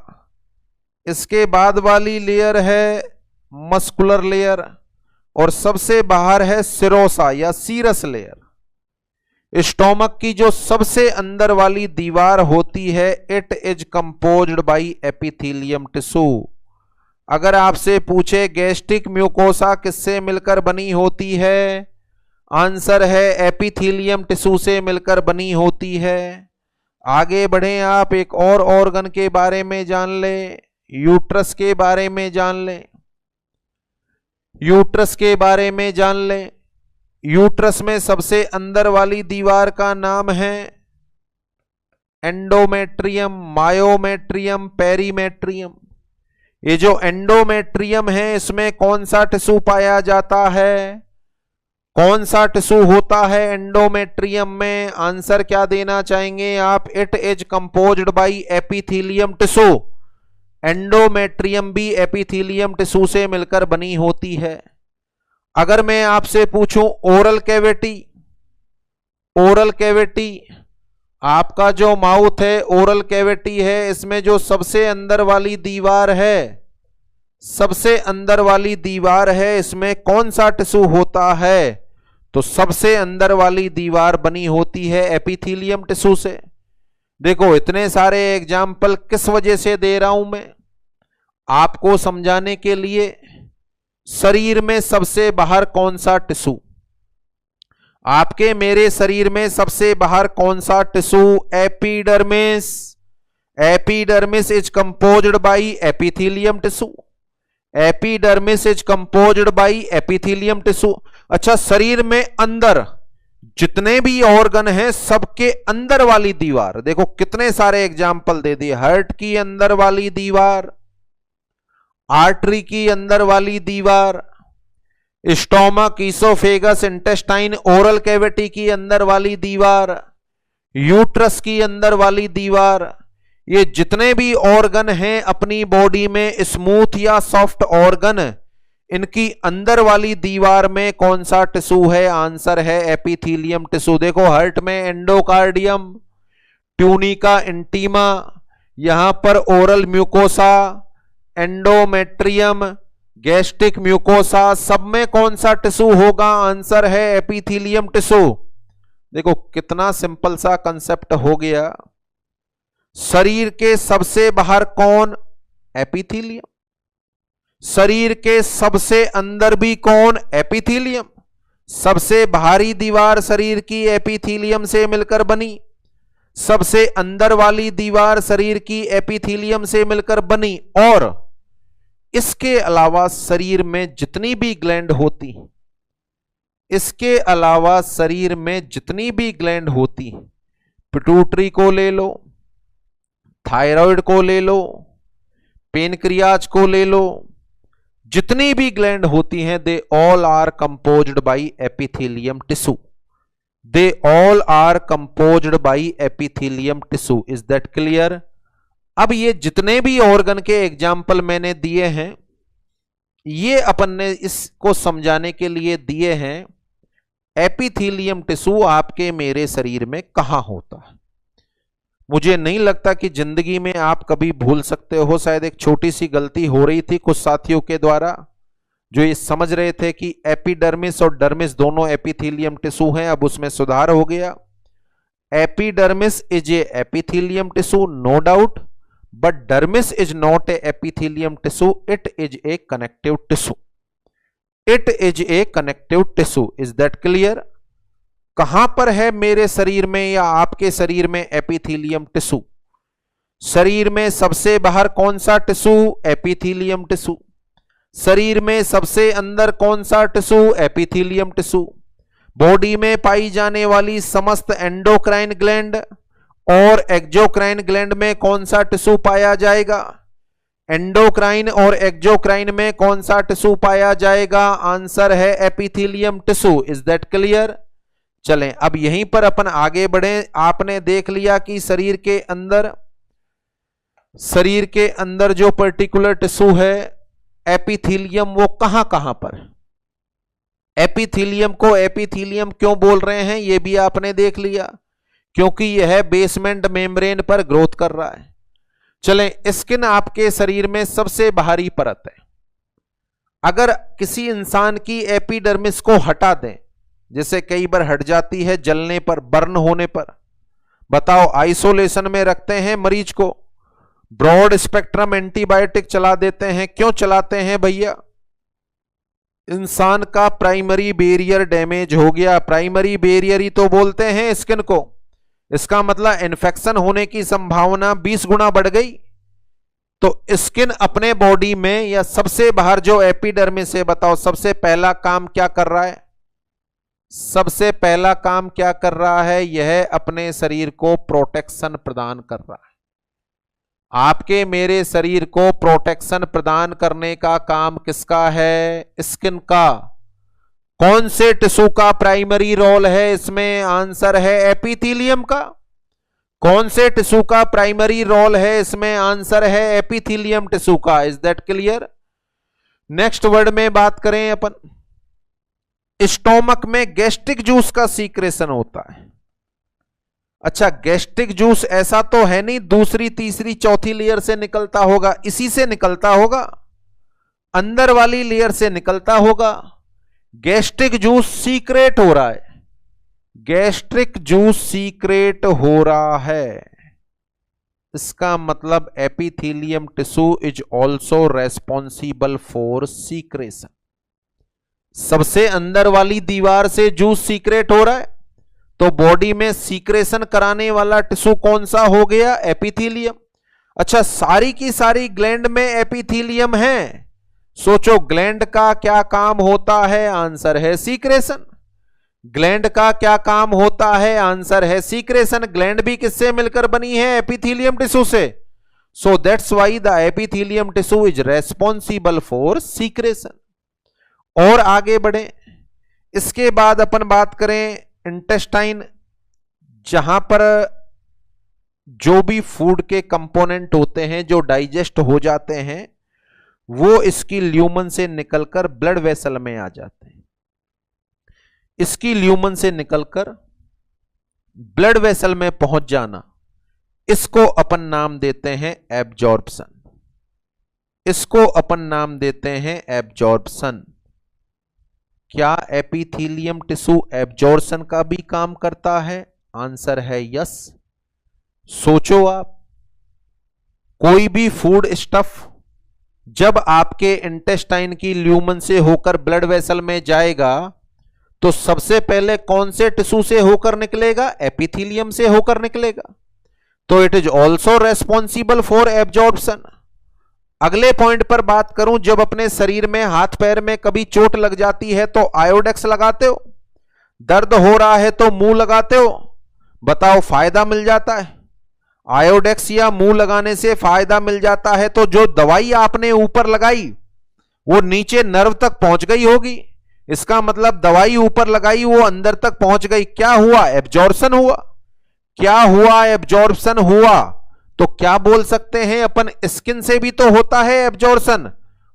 इसके बाद वाली लेयर है मस्कुलर लेयर, और सबसे बाहर है सिरोसा या सीरस लेयर। स्टोमक की जो सबसे अंदर वाली दीवार होती है, it is composed by epithelium tissue. अगर आपसे पूछे गैस्ट्रिक म्यूकोसा किससे मिलकर बनी होती है, आंसर है एपिथेलियम टिश्यू से मिलकर बनी होती है। आगे बढ़े आप, एक और ऑर्गन के बारे में जान लें, यूट्रस के बारे में जान लें। यूट्रस के बारे में जान लें। यूट्रस में सबसे अंदर वाली दीवार का नाम है एंडोमेट्रियम, मायोमेट्रियम, पेरीमेट्रियम। ये जो एंडोमेट्रियम है, इसमें कौन सा टिश्यू पाया जाता है? कौन सा टिश्यू होता है एंडोमेट्रियम में? आंसर क्या देना चाहेंगे आप? It is composed by epithelium tissue. Endometrium भी एपिथेलियम टिश्यू से मिलकर बनी होती है। अगर मैं आपसे पूछूं ओरल कैविटी, ओरल कैविटी आपका जो माउथ है, ओरल कैविटी है, इसमें जो सबसे अंदर वाली दीवार है, सबसे अंदर वाली दीवार है, इसमें कौन सा टिश्यू होता है? तो सबसे अंदर वाली दीवार बनी होती है एपिथेलियम टिश्यू से। देखो इतने सारे एग्जाम्पल किस वजह से दे रहा हूं मैं? आपको समझाने के लिए। शरीर में सबसे बाहर कौन सा टिश्यू? आपके मेरे शरीर में सबसे बाहर कौन सा tissue? Epidermis. Epidermis is composed by epithelium tissue. Epidermis is composed by epithelium tissue. अच्छा, शरीर में अंदर जितने भी ऑर्गन हैं सबके अंदर वाली दीवार, देखो कितने सारे एग्जाम्पल दे दिए। हार्ट की अंदर वाली दीवार, आर्टरी की अंदर वाली दीवार, stomach, oesophagus, intestine, oral cavity की अंदर वाली दीवार, यूट्रस की अंदर वाली दीवार। ये जितने भी ऑर्गन हैं अपनी बॉडी में, स्मूथ या सॉफ्ट ऑर्गन, इनकी अंदर वाली दीवार में कौन सा टिश्यू है? आंसर है एपिथेलियम टिश्यू। देखो हार्ट में एंडोकार्डियम, ट्यूनिका इंटीमा, यहां पर oral mucosa, endometrium, gastric mucosa, सब में कौन सा टिश्यू होगा? आंसर है एपिथेलियम टिश्यू। देखो कितना सिंपल सा कंसेप्ट हो गया। शरीर के सबसे बाहर कौन? एपिथेलियम। शरीर के सबसे अंदर भी कौन? एपिथेलियम। सबसे बाहरी दीवार शरीर की एपिथेलियम से मिलकर बनी, सबसे अंदर वाली दीवार शरीर की एपिथेलियम से मिलकर बनी। और इसके अलावा शरीर में जितनी भी ग्लैंड होती, इसके अलावा शरीर में जितनी भी ग्लैंड होती, पिट्यूटरी को ले लो, थायराइड को ले लो, पेनक्रियाज को ले लो, जितनी भी ग्लैंड होती हैं, they all are composed by epithelium tissue. They all are composed by epithelium tissue. Is that clear? अब ये जितने भी ऑर्गन के एग्जाम्पल मैंने दिए हैं, ये अपन ने इसको समझाने के लिए दिए हैं एपिथेलियम टिश्यू आपके मेरे शरीर में कहां होता है। मुझे नहीं लगता कि जिंदगी में आप कभी भूल सकते हो। शायद एक छोटी सी गलती हो रही थी कुछ साथियों के द्वारा, जो ये समझ रहे थे कि एपिडर्मिस और डर्मिस दोनों एपिथेलियम टिश्यू हैं। अब उसमें सुधार हो गया। Epidermis is a epithelium tissue, no doubt, but dermis is not a epithelium tissue, it is a connective tissue. It is a connective tissue. Is that clear? कहां पर है मेरे शरीर में या आपके शरीर में एपिथेलियम टिश्यू? शरीर में सबसे बाहर कौन सा टिश्यू? Epithelium tissue. शरीर में सबसे अंदर कौन सा टिश्यू? Epithelium tissue. बॉडी में पाई जाने वाली समस्त एंडोक्राइन ग्लैंड और एक्सोक्राइन ग्लैंड में कौन सा टिश्यू पाया जाएगा? एंडोक्राइन और एक्सोक्राइन में कौन सा टिश्यू पाया जाएगा? आंसर है epithelium tissue. Is that clear? चलें अब यहीं पर अपन आगे बढ़ें। आपने देख लिया कि शरीर के अंदर जो पर्टिकुलर टिश्यू है एपिथेलियम, वो कहां कहां पर। एपिथेलियम को एपिथेलियम क्यों बोल रहे हैं ये भी आपने देख लिया, क्योंकि यह बेसमेंट मेम्ब्रेन पर ग्रोथ कर रहा है। चलें, स्किन आपके शरीर में सबसे बाहरी परत है। अगर किसी इंसान की एपिडर्मिस को हटा दें, जैसे कई बार हट जाती है जलने पर, बर्न होने पर, बताओ आइसोलेशन में रखते हैं मरीज को, ब्रॉड स्पेक्ट्रम एंटीबायोटिक चला देते हैं। क्यों चलाते हैं भैया? इंसान का प्राइमरी बैरियर डैमेज हो गया। प्राइमरी बैरियर ही तो बोलते हैं स्किन को। इसका मतलब इन्फेक्शन होने की संभावना 20 गुना बढ़ गई। तो स्किन अपने बॉडी में या सबसे बाहर जो एपिडर्मिस है, बताओ सबसे पहला काम क्या कर रहा है? सबसे पहला काम क्या कर रहा है? यह अपने शरीर को प्रोटेक्शन प्रदान कर रहा है। आपके मेरे शरीर को प्रोटेक्शन प्रदान करने का काम किसका है? स्किन का। कौन से टिश्यू का प्राइमरी रोल है इसमें? आंसर है एपिथेलियम का। कौन से टिश्यू का प्राइमरी रोल है इसमें? आंसर है एपिथेलियम टिश्यू का। Is that clear? Next word में बात करें अपन, स्टोमक में गैस्ट्रिक जूस का सीक्रेशन होता है। अच्छा, गैस्ट्रिक जूस ऐसा तो है नहीं दूसरी तीसरी चौथी लेयर से निकलता होगा, इसी से निकलता होगा, अंदर वाली लेयर से निकलता होगा। गैस्ट्रिक जूस सीक्रेट हो रहा है, गैस्ट्रिक जूस सीक्रेट हो रहा है, इसका मतलब epithelium tissue is also responsible for secretion. सबसे अंदर वाली दीवार से जूस सीक्रेट हो रहा है, तो बॉडी में सीक्रेशन कराने वाला टिश्यू कौन सा हो गया? एपिथेलियम। अच्छा, सारी की सारी ग्लैंड में एपिथेलियम है, सोचो ग्लैंड का क्या काम होता है? आंसर है सीक्रेशन। ग्लैंड का क्या काम होता है? आंसर है सीक्रेशन। ग्लैंड भी किससे मिलकर बनी है? एपिथेलियम टिश्यू से। So that's why the epithelium tissue is responsible for secretion. और आगे बढ़े, इसके बाद अपन बात करें इंटेस्टाइन, जहां पर जो भी फूड के कंपोनेंट होते हैं जो डाइजेस्ट हो जाते हैं वो इसकी ल्यूमन से निकलकर ब्लड वेसल में आ जाते हैं। इसकी ल्यूमन से निकलकर ब्लड वेसल में पहुंच जाना, इसको अपन नाम देते हैं एब्जॉर्प्शन। इसको अपन नाम देते हैं एब्जॉर्प्शन। क्या एपिथेलियम टिश्यू एब्जॉर्प्शन का भी काम करता है? आंसर है यस। सोचो आप, कोई भी फूड स्टफ जब आपके इंटेस्टाइन की ल्यूमन से होकर ब्लड वेसल में जाएगा तो सबसे पहले कौन से टिश्यू से होकर निकलेगा? एपिथेलियम से होकर निकलेगा। तो it is also responsible for absorption. अगले पॉइंट पर बात करूं, जब अपने शरीर में हाथ पैर में कभी चोट लग जाती है तो आयोडेक्स लगाते हो, दर्द हो रहा है तो मुंह लगाते हो, बताओ फायदा मिल जाता है? आयोडेक्स या मुंह लगाने से फायदा मिल जाता है तो जो दवाई आपने ऊपर लगाई वो नीचे नर्व तक पहुंच गई होगी, इसका मतलब दवाई ऊपर लगाई वो अंदर तक पहुंच गई। क्या हुआ? एब्जॉर्प्शन हुआ। क्या हुआ? एब्जॉर्प्शन हुआ। तो क्या बोल सकते हैं अपन, स्किन से भी तो होता है एब्जॉर्प्शन,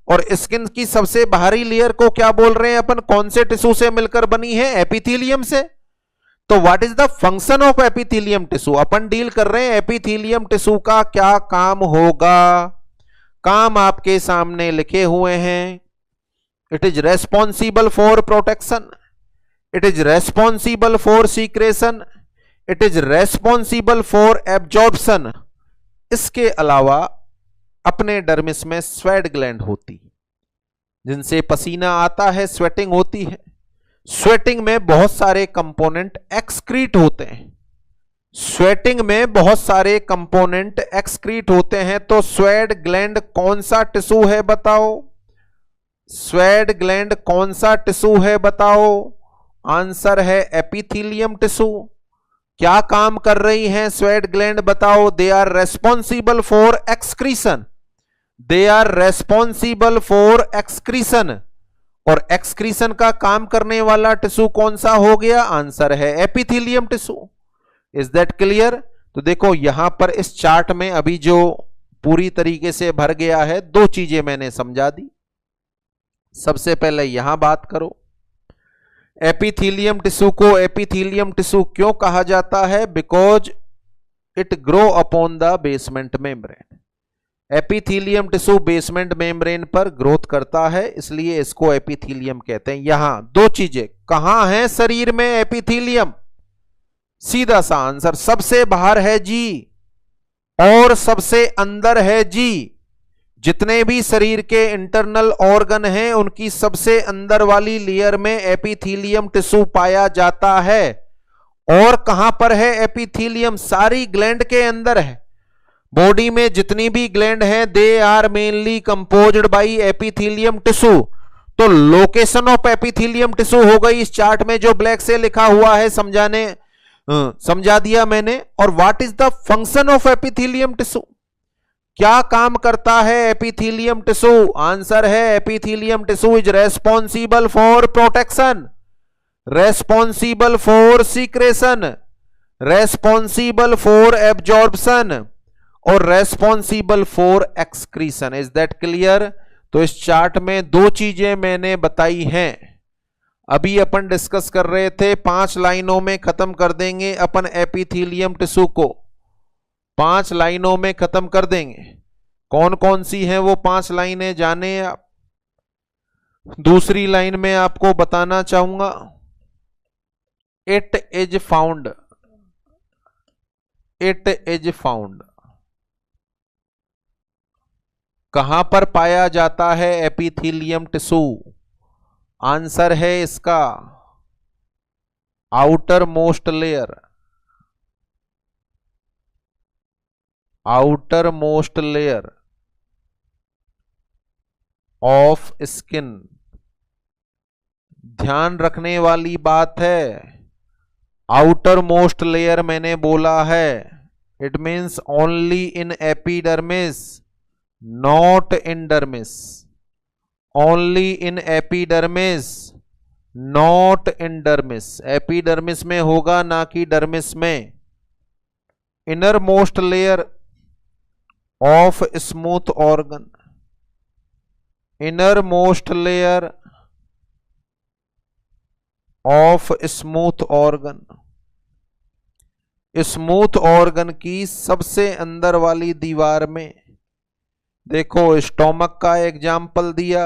और स्किन की सबसे बाहरी लेयर को क्या बोल रहे हैं अपन? कौन से टिश्यू से मिलकर बनी है? एपिथेलियम से। तो what is the function of epithelium tissue? Upon deal कर रहे हैं एपिथेलियम टिश्यू का क्या काम होगा। काम आपके सामने लिखे हुए हैं। It is responsible for protection, it is responsible for secretion, it is responsible for absorption. इसके अलावा अपने डर्मिस में स्वेट ग्लैंड होती, जिनसे पसीना आता है, स्वेटिंग होती है। स्वेटिंग में बहुत सारे कंपोनेंट एक्सक्रीट होते हैं। स्वेटिंग में बहुत सारे कंपोनेंट एक्सक्रीट होते हैं। तो स्वेट ग्लैंड कौन सा टिश्यू है बताओ? स्वेट ग्लैंड कौन सा टिश्यू है बताओ? आंसर है एपिथेलियम टिश्यू। क्या काम कर रही हैं स्वेट ग्लैंड बताओ? They are responsible for excretion. They are responsible for excretion. और एक्सक्रीशन का काम करने वाला टिश्यू कौन सा हो गया? आंसर है epithelium tissue. Is that clear? तो देखो यहां पर इस चार्ट में अभी जो पूरी तरीके से भर गया है, दो चीजें मैंने समझा दी। सबसे पहले यहां बात करो, एपिथेलियम टिश्यू को एपिथेलियम टिश्यू क्यों कहा जाता है? Because it grow upon the basement membrane. Epithelium tissue basement membrane पर ग्रोथ करता है, इसलिए इसको एपिथेलियम कहते हैं। यहां दो चीजें, कहां है शरीर में एपिथेलियम? सीधा सा आंसर, सबसे बाहर है जी और सबसे अंदर है जी। जितने भी शरीर के इंटरनल ऑर्गन हैं उनकी सबसे अंदर वाली लेयर में एपिथेलियम टिश्यू पाया जाता है। और कहां पर है एपिथेलियम? सारी ग्लैंड के अंदर है। बॉडी में जितनी भी ग्लैंड है they are mainly composed by epithelium tissue. तो लोकेशन ऑफ एपिथेलियम टिश्यू हो गई इस चार्ट में जो ब्लैक से लिखा हुआ है, समझा दिया मैंने। और what is the function of epithelium tissue? क्या काम करता है एपिथेलियम टिश्यू? आंसर है epithelium tissue is responsible for protection. Responsible for secretion, responsible for absorption और responsible for excretion. Is that clear? तो इस चार्ट में दो चीजें मैंने बताई हैं। अभी अपन डिस्कस कर रहे थे, 5 लाइनों में खत्म कर देंगे अपन एपिथेलियम टिश्यू को, 5 लाइनों में खत्म कर देंगे। कौन कौन सी हैं वो 5 लाइनें जाने आप। दूसरी लाइन में आपको बताना चाहूंगा, it is found, it is found कहां पर पाया जाता है एपिथेलियम टिश्यू? आंसर है इसका outer most layer, outer most layer of skin. ध्यान रखने वाली बात है, आउटर मोस्ट लेयर मैंने बोला है, it means only in epidermis, not in dermis, only in epidermis, not in dermis. Epidermis में होगा ना कि डर्मिस में। Inner most layer of smooth organ, inner most layer of smooth organ, smooth organ की सबसे अंदर वाली दीवार में। देखो स्टोमक का एग्जाम्पल दिया,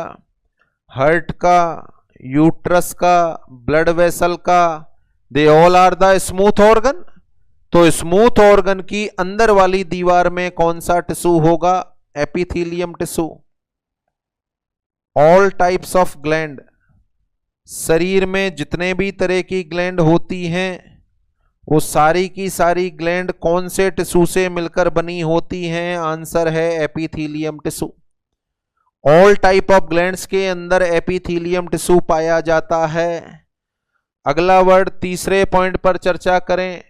हार्ट का, यूट्रस का, ब्लड वेसल का, they all are the smooth organ. तो स्मूथ ऑर्गन की अंदर वाली दीवार में कौन सा टिश्यू होगा? Epithelium tissue. All types of gland, शरीर में जितने भी तरह की ग्लैंड होती हैं वो सारी की सारी ग्लैंड कौन से टिश्यू से मिलकर बनी होती हैं? आंसर है epithelium tissue. All type of glands के अंदर एपिथेलियम टिश्यू पाया जाता है। अगला वर्ड तीसरे पॉइंट पर चर्चा करें,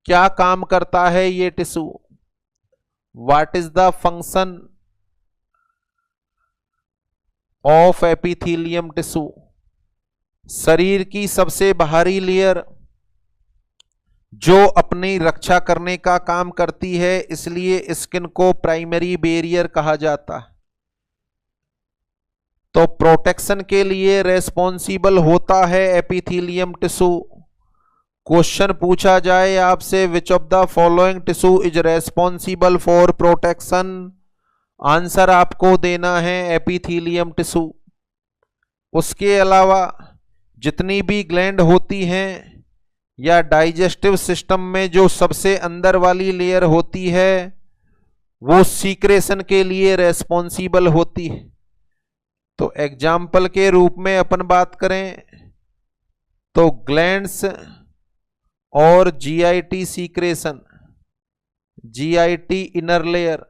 क्या काम करता है ये tissue? What is the function of epithelium tissue? शरीर की सबसे बाहरी लेयर जो अपनी रक्षा करने का काम करती है, इसलिए स्किन को प्राइमरी बैरियर कहा जाता है। तो प्रोटेक्शन के लिए रेस्पॉन्सिबल होता है एपिथेलियम टिश्यू। क्वेश्चन पूछा जाए आपसे, विच of the following tissue is responsible for protection? Answer आपको देना है एपिथेलियम टिश्यू। उसके अलावा जितनी भी ग्लैंड होती हैं या डाइजेस्टिव सिस्टम में जो सबसे अंदर वाली लेयर होती है वो सीक्रेशन के लिए रेस्पॉन्सिबल होती है। तो एग्जाम्पल के रूप में अपन बात करें तो ग्लैंड्स और GIT secretion, GIT inner layer,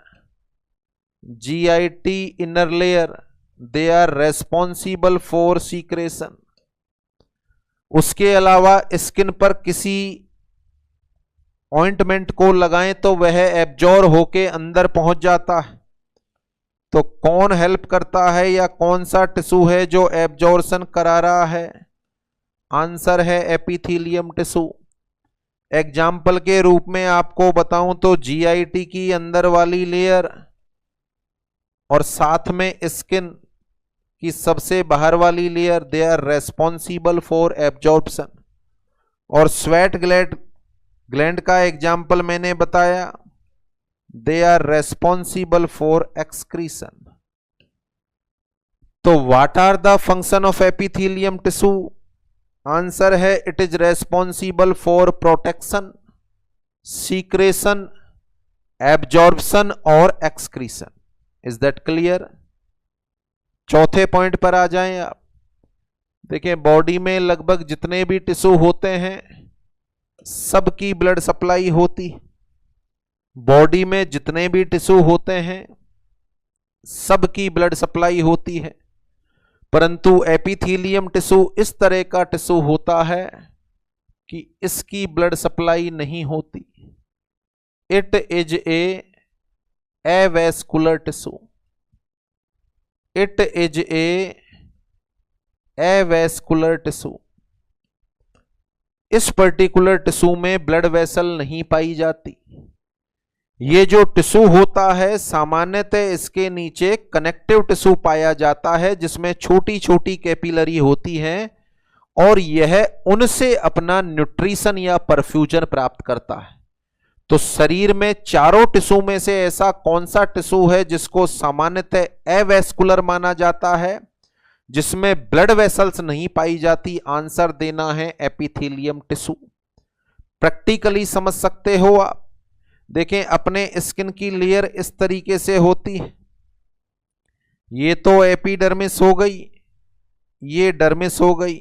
GIT inner layer, they are responsible for secretion. उसके अलावा स्किन पर किसी ऑइंटमेंट को लगाएं तो वह एब्जॉर्ब होके अंदर पहुंच जाता है। तो कौन हेल्प करता है या कौन सा टिश्यू है जो एब्जॉर्प्शन करा रहा है? आंसर है एपिथेलियम टिश्यू। एग्जाम्पल के रूप में आपको बताऊं तो जीआईटी की अंदर वाली लेयर और साथ में स्किन की सबसे बाहर वाली layer, they are responsible for absorption. और स्वेट ग्लैंड का एग्जाम्पल मैंने बताया, they are responsible for excretion. तो what are the function of epithelium tissue? Answer है it is responsible for protection, secretion, absorption और एक्सक्रीशन। Is that clear? चौथे point पर आ जाएं आप। देखिए बॉडी में लगभग जितने भी टिश्यू होते हैं सबकी ब्लड सप्लाई होती। बॉडी में जितने भी टिश्यू होते हैं सबकी ब्लड सप्लाई होती है, परंतु एपिथेलियम टिश्यू इस तरह का टिश्यू होता है कि इसकी ब्लड सप्लाई नहीं होती। It is A avascular tissue, it is A avascular tissue. इस पर्टिकुलर टिश्यू में ब्लड वेसल नहीं पाई जाती। ये जो टिश्यू होता है सामान्यतः इसके नीचे कनेक्टिव टिश्यू पाया जाता है जिसमें छोटी छोटी कैपिलरी होती हैं और यह उनसे अपना न्यूट्रिशन या परफ्यूजन प्राप्त करता है। तो शरीर में चारों टिश्यू में से ऐसा कौन सा टिश्यू है जिसको सामान्यतः एवेस्कुलर माना जाता है, जिसमें ब्लड वेसल्स नहीं पाई जाती? आंसर देना है एपिथेलियम टिश्यू। प्रैक्टिकली समझ सकते हो आप। देखें, अपने स्किन की लेयर इस तरीके से होती है। ये तो एपिडर्मिस हो गई, ये डर्मिस हो गई,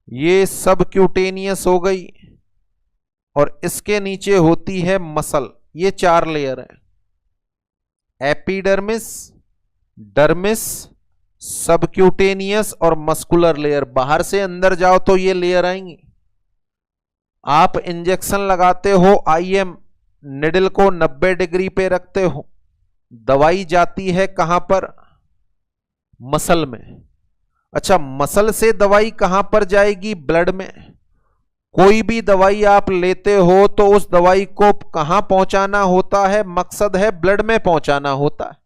ये सबक्यूटेनियस हो गई और इसके नीचे होती है मसल। ये चार लेयर है, एपिडर्मिस, डर्मिस, सबक्यूटेनियस और मस्कुलर लेयर। बाहर से अंदर जाओ तो ये लेयर आएंगी। आप इंजेक्शन लगाते हो, आईएम निडल को 90 डिग्री पे रखते हो, दवाई जाती है कहां पर? मसल में। अच्छा, मसल से दवाई कहां पर जाएगी? ब्लड में। कोई भी दवाई आप लेते हो तो उस दवाई को कहां पहुंचाना होता है? मकसद है ब्लड में पहुंचाना होता है।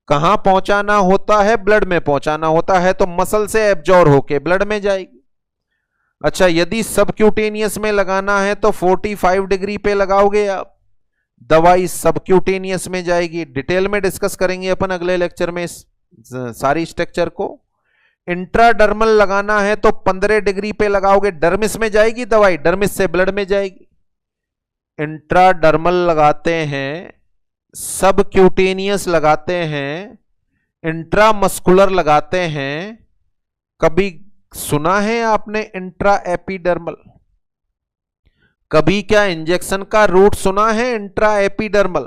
कहां पहुंचाना होता है? ब्लड में पहुंचाना होता है। तो मसल से एब्जॉर्ब होके ब्लड में जाएगी। अच्छा, यदि सबक्यूटेनियस में लगाना है तो 45 डिग्री पे लगाओगे आप, दवाई सबक्यूटेनियस में जाएगी। डिटेल में डिस्कस करेंगे अपन अगले लेक्चर में इस सारी स्ट्रक्चर को। इंट्राडर्मल लगाना है तो 15 डिग्री पे लगाओगे, डर्मिस में जाएगी दवाई, डर्मिस से ब्लड में जाएगी। इंट्राडर्मल लगाते हैं, सबक्यूटेनियस लगाते हैं, इंट्रामस्कुलर लगाते हैं। कभी सुना है आपने इंट्रा एपिडर्मल? कभी क्या इंजेक्शन का रूट सुना है इंट्रा एपिडर्मल?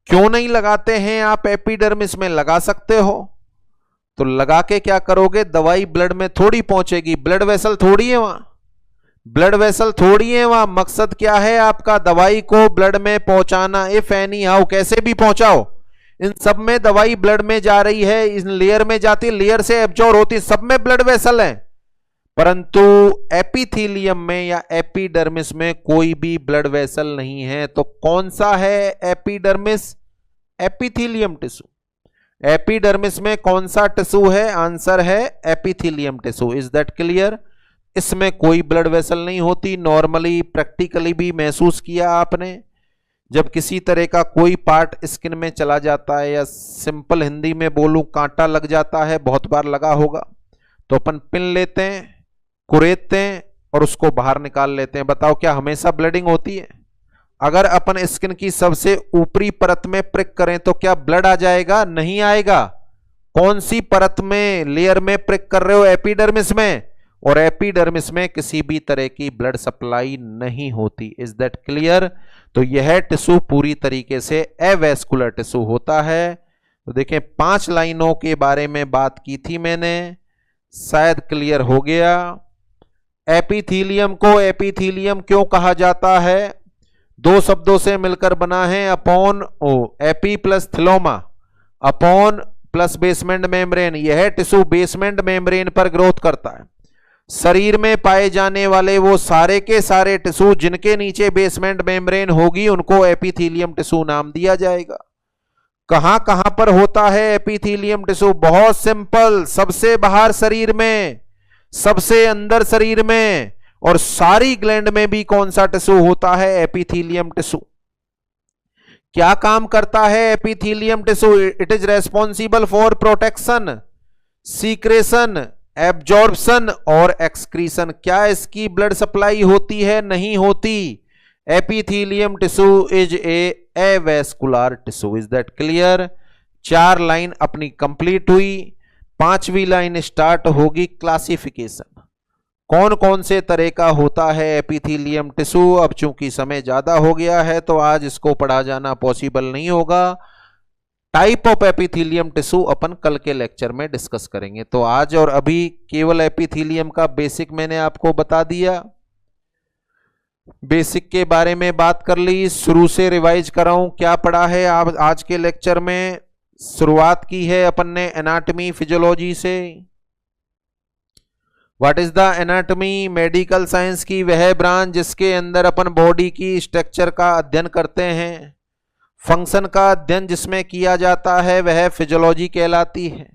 क्यों नहीं लगाते हैं आप? एपिडर्मिस में लगा सकते हो। तो लगा के क्या करोगे? दवाई ब्लड में थोड़ी पहुंचेगी, ब्लड वेसल थोड़ी है वहां, ब्लड वेसल थोड़ी है वहां। मकसद क्या है आपका? दवाई को ब्लड में पहुंचाना। इफ एनी हाउ, कैसे भी पहुंचाओ, इन सब में दवाई ब्लड में जा रही है, इन लेयर में जाती, लेयर से एब्जॉर्ब होती, सब में ब्लड वेसल है। परंतु एपिथेलियम में या एपिडर्मिस में कोई भी ब्लड वेसल नहीं है। तो कौन सा है एपिडर्मिस? Epithelium tissue. एपिडर्मिस में कौन सा टिश्यू है? आंसर है epithelium tissue. Is that clear? इसमें कोई ब्लड वेसल नहीं होती। नॉर्मली प्रैक्टिकली भी महसूस किया आपने, जब किसी तरह का कोई पार्ट स्किन में चला जाता है, या सिंपल हिंदी में बोलूं कांटा लग जाता है, बहुत बार लगा होगा, तो अपन पिन लेते हैं, कुरेदते हैं और उसको बाहर निकाल लेते हैं। बताओ क्या हमेशा ब्लडिंग होती है? अगर अपन स्किन की सबसे ऊपरी परत में प्रिक करें तो क्या ब्लड आ जाएगा? नहीं आएगा। कौन सी परत में, लेयर में प्रिक कर रहे हो? एपिडर्मिस में। और एपिडर्मिस में किसी भी तरह की ब्लड सप्लाई नहीं होती। Is that clear? तो यह टिश्यू पूरी तरीके से एवेस्कुलर टिश्यू होता है। तो देखें, 5 लाइनों के बारे में बात की थी मैंने, शायद क्लियर हो गया। एपिथेलियम को एपिथेलियम क्यों कहा जाता है? 2 शब्दों से मिलकर बना है, upon epi plus thelioma, upon plus basement membrane. यह टिश्यू बेसमेंट मेम्ब्रेन पर ग्रोथ करता है। शरीर में पाए जाने वाले वो सारे के सारे टिश्यू जिनके नीचे बेसमेंट मेम्ब्रेन होगी उनको एपिथेलियम टिश्यू नाम दिया जाएगा। कहां कहां पर होता है एपिथेलियम टिश्यू? बहुत सिंपल, सबसे बाहर शरीर में, सबसे अंदर शरीर में, और सारी ग्लैंड में भी कौन सा टिश्यू होता है? Epithelium tissue. क्या काम करता है epithelium tissue? It is responsible for protection, secretion, absorption और एक्सक्रीशन। क्या इसकी ब्लड सप्लाई होती है? नहीं होती। Epithelium tissue is a vascular tissue. Is that clear? 4 line अपनी कंप्लीट हुई। 5वीं लाइन स्टार्ट होगी, क्लासिफिकेशन। कौन कौन से तरह का होता है एपिथेलियम टिश्यू? अब चूंकि समय ज्यादा हो गया है तो आज इसको पढ़ा जाना पॉसिबल नहीं होगा। टाइप ऑफ एपिथेलियम टिश्यू अपन कल के लेक्चर में डिस्कस करेंगे। तो आज और अभी केवल एपिथेलियम का बेसिक मैंने आपको बता दिया, बेसिक के बारे में बात कर ली। शुरू से रिवाइज कराऊं क्या पढ़ा है आज के लेक्चर में? शुरुआत की है अपन ने एनाटॉमी फिजियोलॉजी से, what is the anatomy? Medical science की वह ब्रांच जिसके अंदर अपन बॉडी की स्ट्रक्चर का अध्ययन करते हैं। फंक्शन का अध्ययन जिसमें किया जाता है वह फिजियोलॉजी कहलाती है।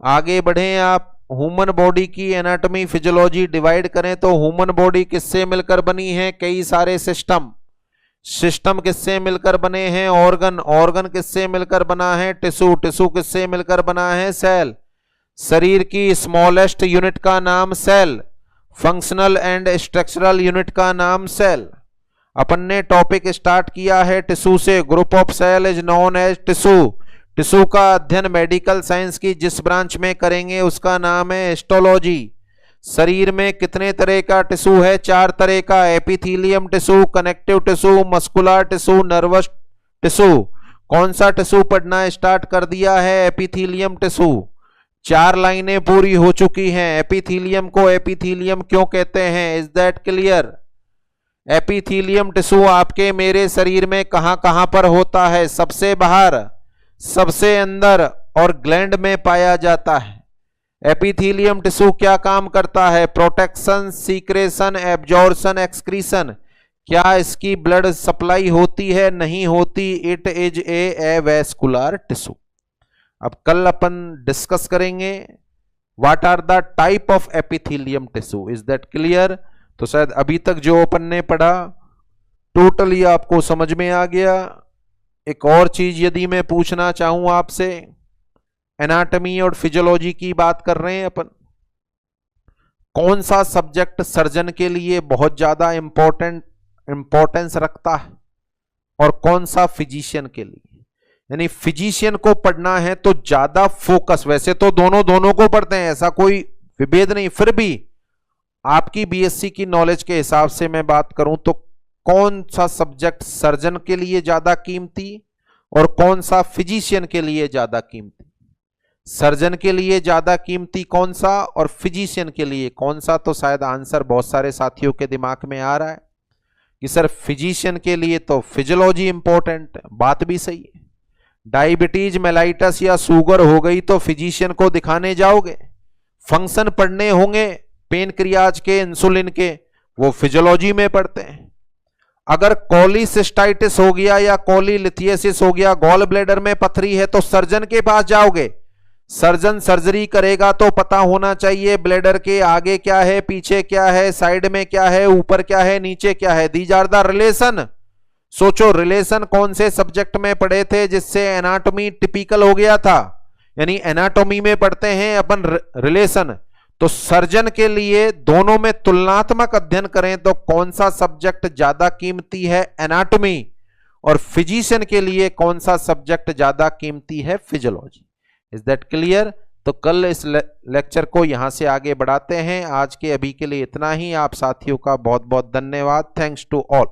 आगे बढ़ें आप। ह्यूमन बॉडी की एनाटॉमी फिजियोलॉजी डिवाइड करें तो ह्यूमन बॉडी किससे मिलकर बनी है? कई सारे सिस्टम किससे मिलकर बने हैं? ऑर्गन किससे मिलकर बना है? टिश्यू किससे मिलकर बना है? सेल। शरीर की स्मॉलेस्ट यूनिट का नाम cell, functional and structural unit का नाम सेल। अपन ने टॉपिक स्टार्ट किया है टिश्यू से। Group of cell is known as tissue. Tissue का अध्ययन मेडिकल साइंस की जिस ब्रांच में करेंगे उसका नाम है हिस्टोलॉजी। शरीर में कितने तरह का टिश्यू है? 4 तरह का। Epithelium tissue, connective tissue, muscular tissue, nervous tissue. कौन सा टिश्यू पढ़ना स्टार्ट कर दिया है? Epithelium tissue. 4 लाइनें पूरी हो चुकी हैं। एपिथेलियम को एपिथेलियम क्यों कहते हैं? Is that clear? Epithelium tissue आपके मेरे शरीर में कहां पर होता है? सबसे बाहर, सबसे अंदर और ग्लैंड में पाया जाता है। एपिथेलियम टिश्यू क्या काम करता है? Protection, secretion, absorption, excretion. क्या इसकी ब्लड सप्लाई होती है? नहीं होती। It is a vascular tissue. अब कल अपन डिस्कस करेंगे what are the type of epithelium tissue. Is that clear? तो शायद अभी तक जो अपन ने पढ़ा टोटली आपको समझ में आ गया। एक और चीज यदि मैं पूछना चाहूं आपसे, एनाटॉमी और फिजियोलॉजी की बात कर रहे हैं अपन, कौन सा सब्जेक्ट सर्जन के लिए बहुत ज्यादा इंपॉर्टेंस रखता है और कौन सा फिजिशियन के लिए? यानी फिजिशियन को पढ़ना है तो ज्यादा फोकस, वैसे तो दोनों को पढ़ते हैं, ऐसा कोई विभेद नहीं, फिर भी आपकी बीएससी की नॉलेज के हिसाब से मैं बात करूं तो कौन सा सब्जेक्ट सर्जन के लिए ज्यादा कीमती और कौन सा फिजिशियन के लिए ज्यादा कीमती? सर्जन के लिए ज्यादा कीमती कौन सा और फिजिशियन के लिए कौन सा? तो शायद आंसर बहुत सारे साथियों के दिमाग में आ रहा है कि सर फिजिशियन के लिए तो फिजियोलॉजी इंपॉर्टेंट है। बात भी सही है। डायबिटीज, मेलाइटस या शुगर हो गई तो फिजिशियन को दिखाने जाओगे। फंक्शन पढ़ने होंगे पेनक्रियाज के, इंसुलिन के, वो फिजियोलॉजी में पढ़ते हैं। अगर कोलिसिस्टाइटिस हो गया या कोलिलिथियासिस हो गया, गॉल ब्लैडर में पथरी है, तो सर्जन के पास जाओगे। सर्जन सर्जरी करेगा तो पता होना चाहिए ब्लैडर के आगे क्या है, पीछे क्या है, साइड में क्या है, ऊपर क्या है, नीचे क्या है। These are the relation. सोचो रिलेशन कौन से सब्जेक्ट में पढ़े थे जिससे एनाटॉमी टिपिकल हो गया था? यानी एनाटॉमी में पढ़ते हैं अपन रिलेशन। तो सर्जन के लिए दोनों में तुलनात्मक अध्ययन करें तो कौन सा सब्जेक्ट ज्यादा कीमती है? एनाटॉमी। और फिजिशियन के लिए कौन सा सब्जेक्ट ज्यादा कीमती है? फिजियोलॉजी। Is that clear? तो कल इस लेक्चर को यहां से आगे बढ़ाते हैं। आज के अभी के लिए इतना ही। आप साथियों का बहुत बहुत धन्यवाद। Thanks to all.